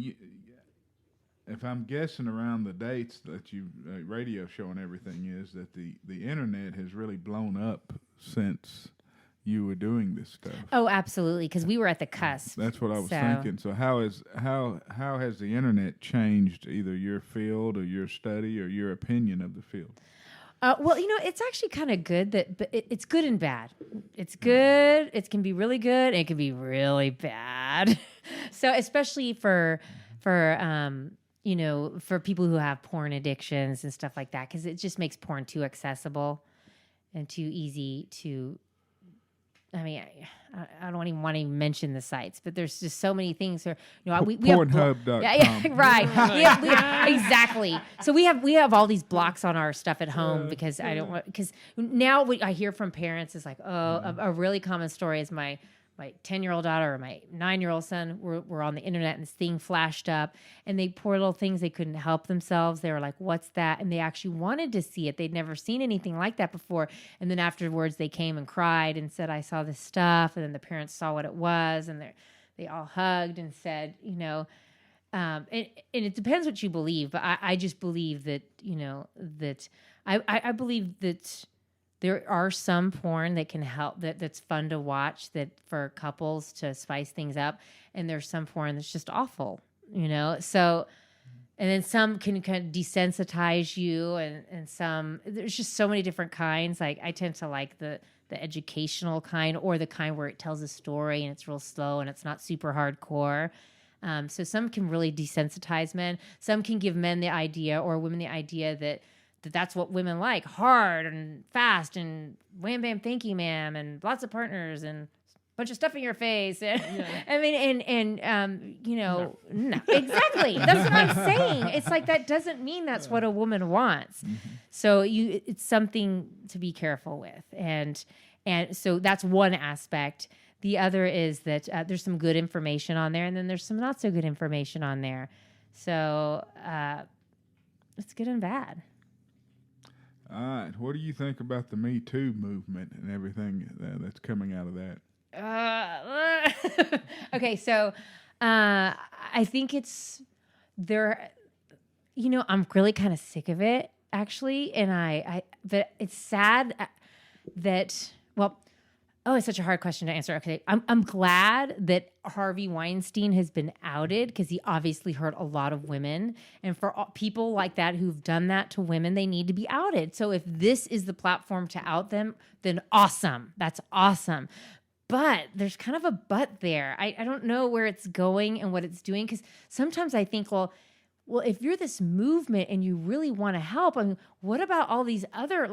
[SPEAKER 1] If I'm guessing around the dates that you radio show and everything is that the internet has really blown up since you were doing this stuff.
[SPEAKER 2] Oh, absolutely, because we were at the cusp.
[SPEAKER 1] That's what I was thinking. So how has the internet changed either your field or your study or your opinion of the field?
[SPEAKER 2] Well, it's actually kind of good but it's good and bad. It's good. It can be really good, and it can be really bad. So especially for people who have porn addictions and stuff like that, because it just makes porn too accessible and too easy to. I mean, I don't even want to mention the sites, but there's just so many things. We have
[SPEAKER 1] Pornhub.com.
[SPEAKER 2] Yeah, right. Exactly. So we have all these blocks on our stuff at home because I don't want, because now I hear from parents, it's like, a really common story is my 10-year-old daughter or my 9-year-old son were on the internet, and this thing flashed up, and they poor little things, they couldn't help themselves. They were like, what's that? And they actually wanted to see it. They'd never seen anything like that before. And then afterwards they came and cried and said, I saw this stuff. And then the parents saw what it was, and they all hugged and said, and it depends what you believe, but I just believe that, that I believe that there are some porn that can help, that's fun to watch, that for couples to spice things up. And there's some porn that's just awful, So, and then some can kind of desensitize you, and some, there's just so many different kinds. Like I tend to like the educational kind, or the kind where it tells a story and it's real slow and it's not super hardcore. So some can really desensitize men. Some can give men the idea, or women the idea that that's what women like, hard and fast and wham bam thank you ma'am and lots of partners and a bunch of stuff in your face. I mean, no, exactly. That's what I'm saying. It's like, that doesn't mean that's what a woman wants. Mm-hmm. So it's something to be careful with. And so that's one aspect. The other is that there's some good information on there, and then there's some not so good information on there. So it's good and bad.
[SPEAKER 1] All right. What do you think about the Me Too movement and everything that's coming out of that?
[SPEAKER 2] Okay, so I think it's there. I'm really kind of sick of it, actually, and but it's sad that, well. Oh, it's such a hard question to answer. Okay, I'm glad that Harvey Weinstein has been outed, because he obviously hurt a lot of women. And for people like that who've done that to women, they need to be outed. So if this is the platform to out them, then awesome. That's awesome. But there's kind of a but there. I don't know where it's going and what it's doing, because sometimes I think, well, if you're this movement and you really want to help, I mean, what about all these other,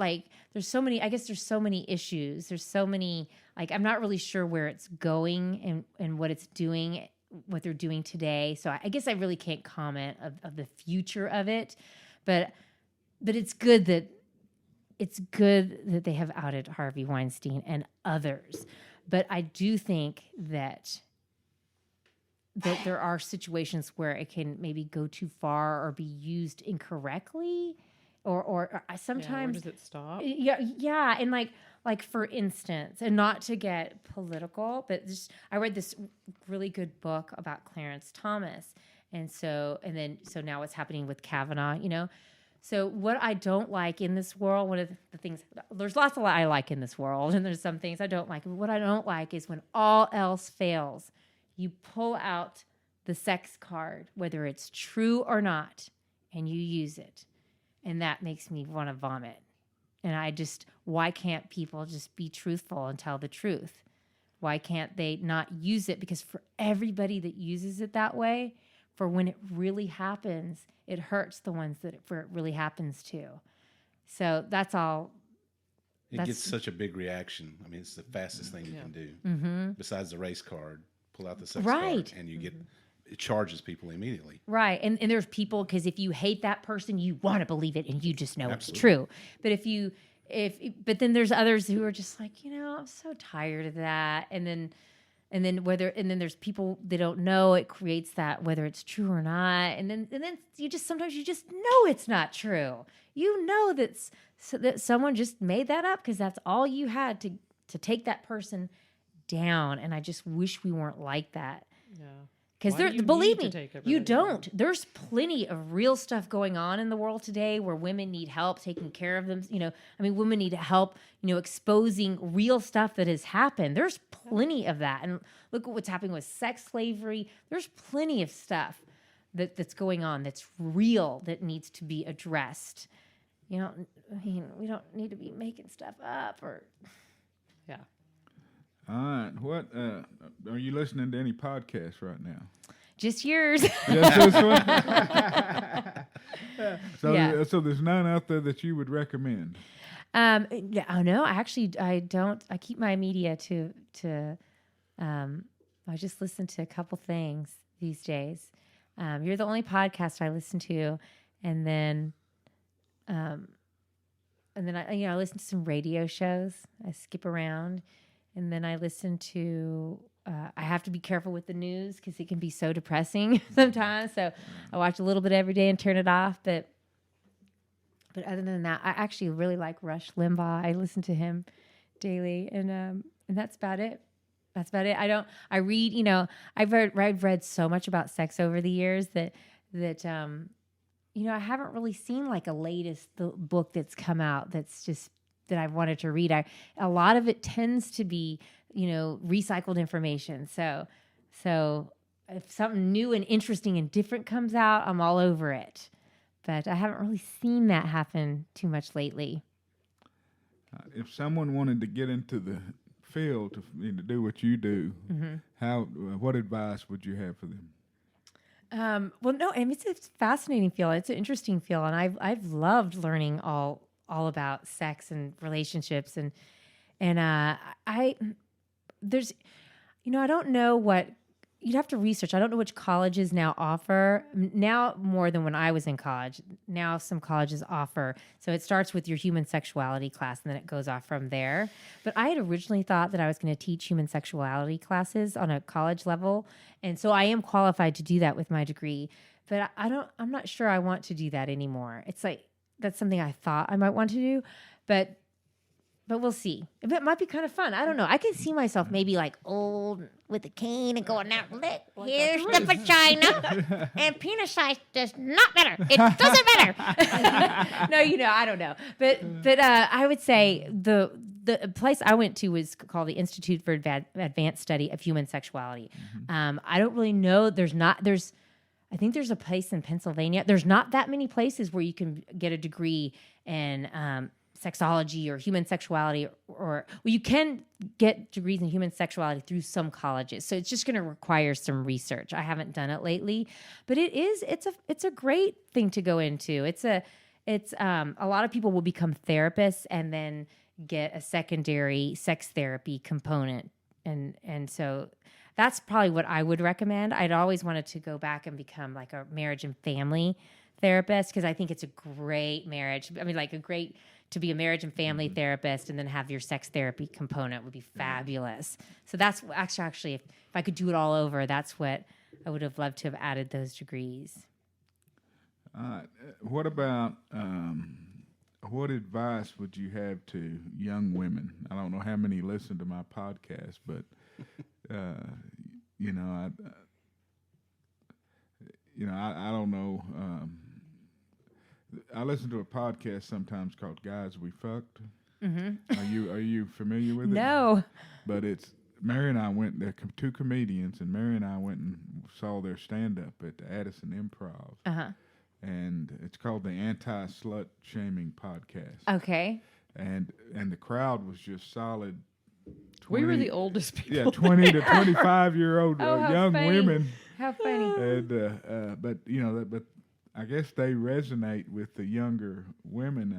[SPEAKER 2] there's so many issues. There's so many, I'm not really sure where it's going and what it's doing, what they're doing today. So I guess I really can't comment of the future of it, but it's good that they have outed Harvey Weinstein and others. But I do think that there are situations where it can maybe go too far or be used incorrectly, or sometimes.
[SPEAKER 3] Where does it stop?
[SPEAKER 2] Yeah, and like for instance, and not to get political, but I read this really good book about Clarence Thomas, and so now what's happening with Kavanaugh, So what I don't like in this world, one of the things, there's lots of what I like in this world, and there's some things I don't like. But what I don't like is when all else fails, you pull out the sex card, whether it's true or not, and you use it. And that makes me want to vomit. And why can't people just be truthful and tell the truth? Why can't they not use it? Because for everybody that uses it that way, for when it really happens, it hurts the ones that it really happens to. So that's all.
[SPEAKER 4] It gets such a big reaction. I mean, it's the fastest thing you can do. Besides the race card, pull out the sex card, and you get, it charges people immediately.
[SPEAKER 2] Right. And there's people, because if you hate that person, you want to believe it and you just know it's true. But but then there's others who are just like, I'm so tired of that. And and then there's people they don't know. It creates that whether it's true or not, and then sometimes you just know it's not true. You know that someone just made that up because that's all you had to take that person down. And I just wish we weren't like that.
[SPEAKER 3] Yeah.
[SPEAKER 2] Because believe me, you don't. There's plenty of real stuff going on in the world today where women need help taking care of them. Women need help, exposing real stuff that has happened. There's plenty of that. And look at what's happening with sex slavery. There's plenty of stuff that's going on that's real that needs to be addressed. We don't need to be making stuff up or.
[SPEAKER 3] Yeah.
[SPEAKER 1] All right. What are you listening to any podcasts right now?
[SPEAKER 2] Just yours.
[SPEAKER 1] Just this one? So there's none out there that you would recommend?
[SPEAKER 2] Yeah, oh no, I don't. I keep my media to I just listen to a couple things these days. You're the only podcast I listen to, and then I listen to some radio shows. I skip around. And then I listen to, I have to be careful with the news because it can be so depressing sometimes. So I watch a little bit every day and turn it off. But other than that, I actually really like Rush Limbaugh. I listen to him daily, and that's about it. That's about it. I've read so much about sex over the years that I haven't really seen like a latest book that's come out that's just that I've wanted to read. A lot of it tends to be, recycled information. So if something new and interesting and different comes out, I'm all over it. But I haven't really seen that happen too much lately.
[SPEAKER 1] If someone wanted to get into the field to do what you do, what advice would you have for them?
[SPEAKER 2] Well, no, it's a fascinating field. It's an interesting field, and I've loved learning all about sex and relationships and I don't know what you'd have to research. I don't know which colleges now offer now more than when I was in college. Now some colleges offer. So it starts with your human sexuality class and then it goes off from there. But I had originally thought that I was going to teach human sexuality classes on a college level. And so I am qualified to do that with my degree, but I'm not sure I want to do that anymore. It's like, that's something I thought I might want to do, but we'll see. It might be kind of fun. I don't know. I can see myself maybe like old with a cane and going out. Here's the vagina, and penis size does not matter. It doesn't matter. No, I don't know. But I would say the place I went to was called the Institute for Advanced Study of Human Sexuality. I don't really know. I think there's a place in Pennsylvania. There's not that many places where you can get a degree in sexology or human sexuality, or you can get degrees in human sexuality through some colleges. So it's just going to require some research. I haven't done it lately, but it's a great thing to go into. It's a lot of people will become therapists and then get a secondary sex therapy component, and so. That's probably what I would recommend. I'd always wanted to go back and become like a marriage and family therapist because I think it's a great marriage. To be a marriage and family therapist and then have your sex therapy component would be fabulous. So that's actually, if I could do it all over, that's what I would have loved to have added those degrees.
[SPEAKER 1] What about, what advice would you have to young women? I don't know how many listen to my podcast, but I don't know. I listen to a podcast sometimes called "Guys We Fucked." Mm-hmm. Are you familiar with it?
[SPEAKER 2] No.
[SPEAKER 1] But it's Mary and I went. They're two comedians, and Mary and I went and saw their stand up at the Addison Improv. And it's called the Anti-Slut Shaming Podcast.
[SPEAKER 2] Okay.
[SPEAKER 1] And the crowd was just solid.
[SPEAKER 3] 20, we were the oldest people.
[SPEAKER 1] Yeah, 20 to 25-year-old young
[SPEAKER 2] funny.
[SPEAKER 1] women.
[SPEAKER 2] How funny.
[SPEAKER 1] And but I guess they resonate with the younger women,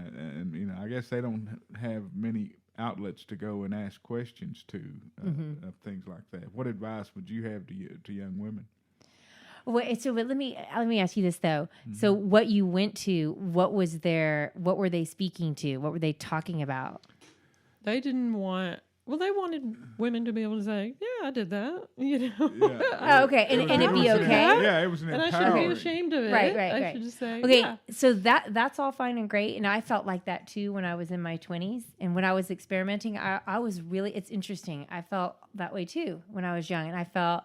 [SPEAKER 1] and I guess they don't have many outlets to go and ask questions to of things like that. What advice would you have to young women?
[SPEAKER 2] Well, so let me ask you this though. Mm-hmm. So what you went to, what were they speaking to? What were they talking about?
[SPEAKER 3] They didn't want Well, they wanted women to be able to say, "Yeah, I did that," you know.
[SPEAKER 1] Yeah.
[SPEAKER 2] Oh, okay, and it'd be okay.
[SPEAKER 1] Yeah, it was an
[SPEAKER 3] And I shouldn't be
[SPEAKER 1] empowering.
[SPEAKER 3] ashamed of it.
[SPEAKER 2] Right.
[SPEAKER 3] I should just say,
[SPEAKER 2] Okay,
[SPEAKER 3] yeah.
[SPEAKER 2] so that's all fine and great, and I felt like that too when I was in my 20s, and when I was experimenting, I was really. It's interesting. I felt that way too when I was young, and I felt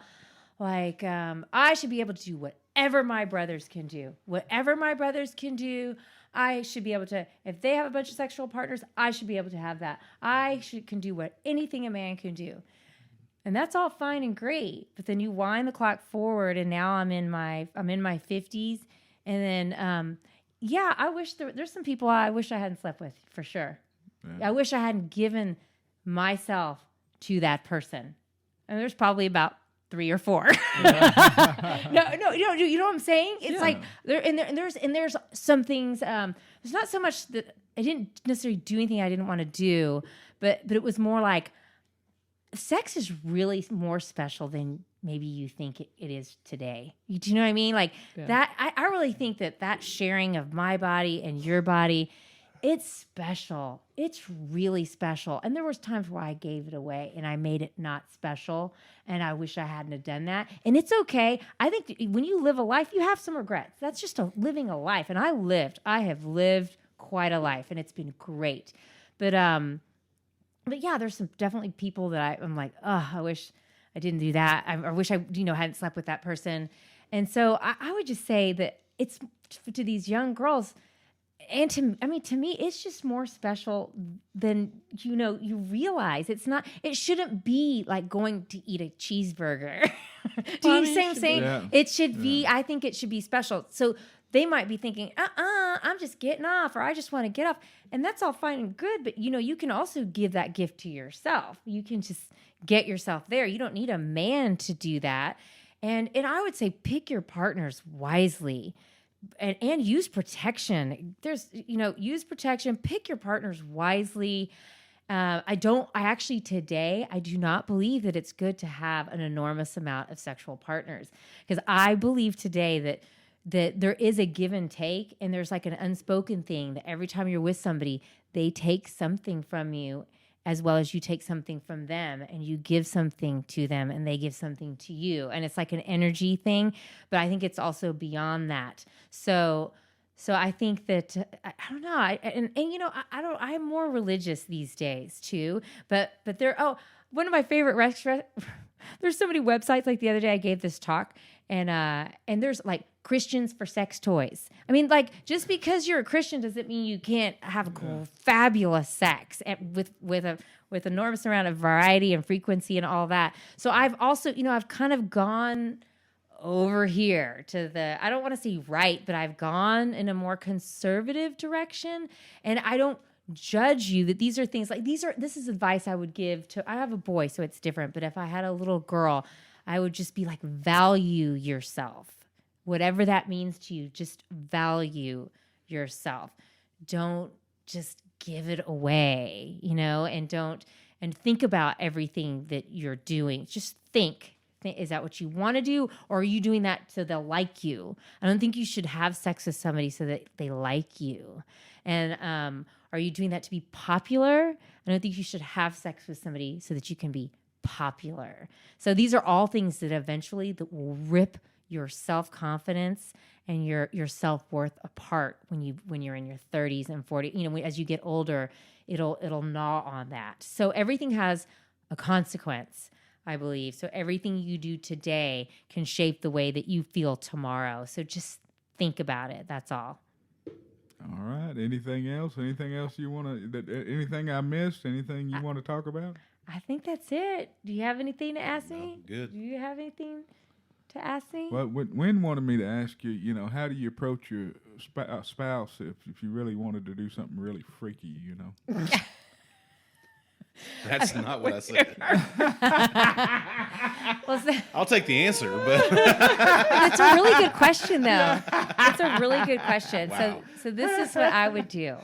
[SPEAKER 2] like I should be able to do whatever my brothers can do. Whatever my brothers can do, I should be able to. If they have a bunch of sexual partners, I should be able to have that. Can do anything a man can do. And that's all fine and great, but then you wind the clock forward, and now I'm in my 50s, and then I wish there's some people I wish I hadn't slept with for sure. Yeah. I wish I hadn't given myself to that person, and there's probably about 3 or 4. No, you know what I'm saying? It's like there's some things. It's not so much that I didn't necessarily do anything I didn't want to do, but it was more like. Sex is really more special than maybe you think it is today. Do you know what I mean? Like that, I really think that sharing of my body and your body, it's special. It's really special. And there was times where I gave it away and I made it not special. And I wish I hadn't have done that. And it's okay. I think when you live a life, you have some regrets. That's just living a life. And I have lived quite a life, and it's been great. But yeah, there's some definitely people that I'm like, oh, I wish I didn't do that. I wish I, hadn't slept with that person. And so I would just say that it's to these young girls, and to me, it's just more special than, you realize. It shouldn't be like going to eat a cheeseburger. Do you see what I'm saying?
[SPEAKER 1] Yeah.
[SPEAKER 2] It should be, I think it should be special. So they might be thinking, I'm just getting off, or I just want to get off. And that's all fine and good. But, you can also give that gift to yourself. You can just get yourself there. You don't need a man to do that. And I would say pick your partners wisely and use protection. Use protection, pick your partners wisely. Today, I do not believe that it's good to have an enormous amount of sexual partners, because I believe today that there is a give and take, and there's like an unspoken thing that every time you're with somebody, they take something from you as well as you take something from them, and you give something to them and they give something to you. And it's like an energy thing, but I think it's also beyond that. So I think that, I don't know. I'm more religious these days too, but one of my favorite there's so many websites. Like the other day I gave this talk, and there's like Christians for sex toys. I mean, like, just because you're a Christian doesn't mean you can't have fabulous sex with enormous amount of variety and frequency and all that. So I've also, I've kind of gone over here to I don't want to say right, but I've gone in a more conservative direction, and I don't judge you that these are things like this is advice I would give I have a boy, so it's different, but if I had a little girl, I would just be like, value yourself. Whatever that means to you, just value yourself. Don't just give it away, and think about everything that you're doing. Just think, is that what you want to do? Or are you doing that so they'll like you? I don't think you should have sex with somebody so that they like you. And are you doing that to be popular? I don't think you should have sex with somebody so that you can be popular. So these are all things that eventually that will rip your self-confidence and your self-worth apart when you're in your 30s and 40s. As you get older, it'll gnaw on that. So everything has a consequence, I believe. So everything you do today can shape the way that you feel tomorrow. So just think about it. That's all.
[SPEAKER 1] All right. Anything else? Anything else you want to? Anything I missed? Anything you want to talk about?
[SPEAKER 2] I think that's it. Do you have anything to ask me?
[SPEAKER 4] Good.
[SPEAKER 2] Do you have anything to ask me?
[SPEAKER 1] Well, Wynn wanted me to ask you, how do you approach your spouse if you really wanted to do something really freaky,
[SPEAKER 4] That's not what I said.
[SPEAKER 2] Well,
[SPEAKER 4] I'll take the answer, but
[SPEAKER 2] it's a really good question, though. It's a really good question.
[SPEAKER 4] Wow.
[SPEAKER 2] So this is what I would do.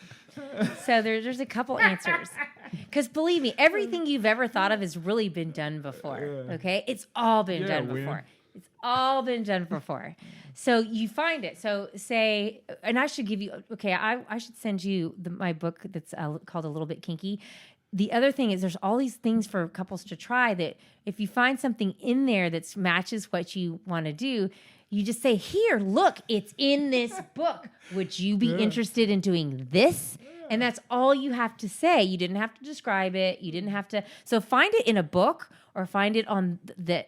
[SPEAKER 2] So there's a couple answers. Because believe me, everything you've ever thought of has really been done before. Okay? It's all been done before. It's all been done before. So you find it. So say, and I should give you, I should send you my book that's called A Little Bit Kinky. the other thing is there's all these things for couples to try that if you find something in there that matches what you want to do, you just say, here, look, it's in this book. Would you be interested in doing this? And that's all you have to say. You didn't have to describe it. You didn't have to. So find it in a book or find it on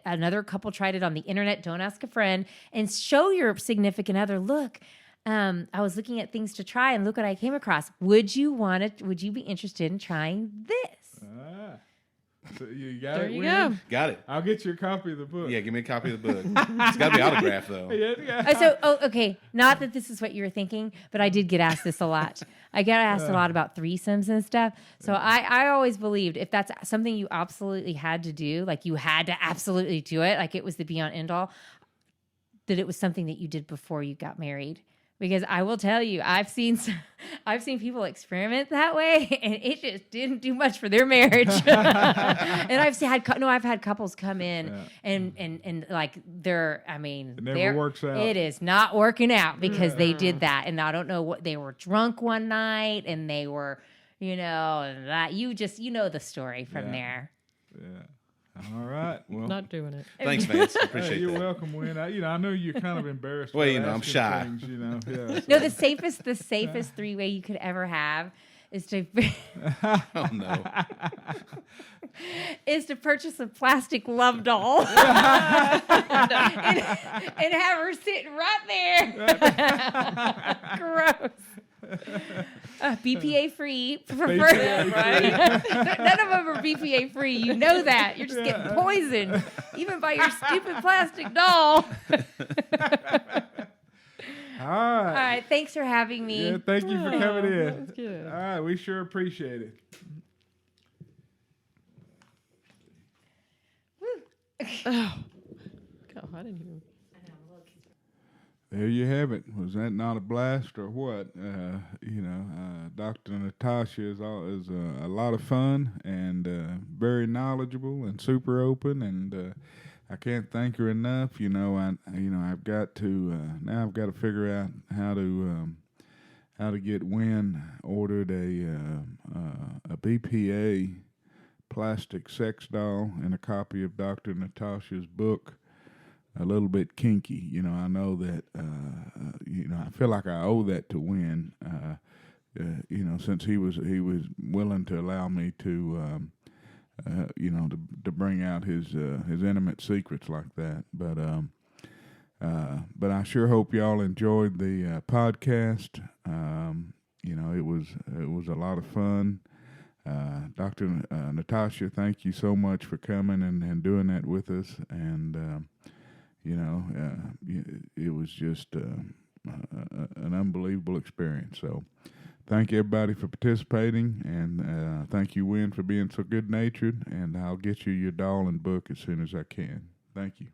[SPEAKER 2] another couple tried it on the internet. Don't ask a friend, and show your significant other, look, I was looking at things to try and look what I came across. Would you be interested in trying this?
[SPEAKER 1] So you got
[SPEAKER 3] There
[SPEAKER 1] it,
[SPEAKER 3] you
[SPEAKER 1] Wynn?
[SPEAKER 3] go.
[SPEAKER 4] Got it.
[SPEAKER 1] I'll get you a copy of the book.
[SPEAKER 4] Yeah, give me a copy of the book. It's got to be autographed, though.
[SPEAKER 2] Okay. Not that this is what you were thinking, but I did get asked this a lot. I get asked a lot about threesomes and stuff. So I always believed if that's something you absolutely had to do, like you had to absolutely do it, like it was the be on end all, that it was something that you did before you got married. Because I will tell you, I've seen people experiment that way, and it just didn't do much for their marriage. And I've had couples come in and like
[SPEAKER 1] it never works out.
[SPEAKER 2] It is not working out because they did that, and I don't know what they were drunk one night, and they were, that you know the story from there.
[SPEAKER 1] Yeah. All right. Well,
[SPEAKER 3] Not doing it.
[SPEAKER 4] Thanks, Vance. I appreciate
[SPEAKER 1] you're
[SPEAKER 4] that.
[SPEAKER 1] welcome, Wynn. I know you're kind of embarrassed.
[SPEAKER 4] Well,
[SPEAKER 1] about
[SPEAKER 4] I'm
[SPEAKER 1] asking
[SPEAKER 4] shy.
[SPEAKER 1] things, Yeah.
[SPEAKER 2] No, the safest three-way you could ever have is to
[SPEAKER 4] Oh, no.
[SPEAKER 2] is to purchase a plastic love doll and have her sitting right there. Gross. BPA free.
[SPEAKER 1] BPA
[SPEAKER 2] None of them are BPA free. You know that. You're just getting poisoned, even by your stupid plastic doll.
[SPEAKER 1] All
[SPEAKER 2] All
[SPEAKER 1] right.
[SPEAKER 2] right. Thanks for having me.
[SPEAKER 1] Yeah, thank you for coming in.
[SPEAKER 3] That was good.
[SPEAKER 1] All right, we sure appreciate it.
[SPEAKER 3] Oh, God, I didn't even.
[SPEAKER 1] There you have it. Was that not a blast or what? Dr. Natasha is a lot of fun and very knowledgeable and super open, and I can't thank her enough. I've got to figure out how to get Wynn ordered a BPA plastic sex doll and a copy of Dr. Natasha's book. A little bit kinky, I know that. I feel like I owe that to Wynn. Since he was willing to allow me to, to bring out his intimate secrets like that. But I sure hope y'all enjoyed the podcast. It was a lot of fun. Dr. Natasha, thank you so much for coming and doing that with us. And it was just an unbelievable experience. So thank everybody for participating, and thank you, Wynn, for being so good-natured, and I'll get you your doll and book as soon as I can. Thank you.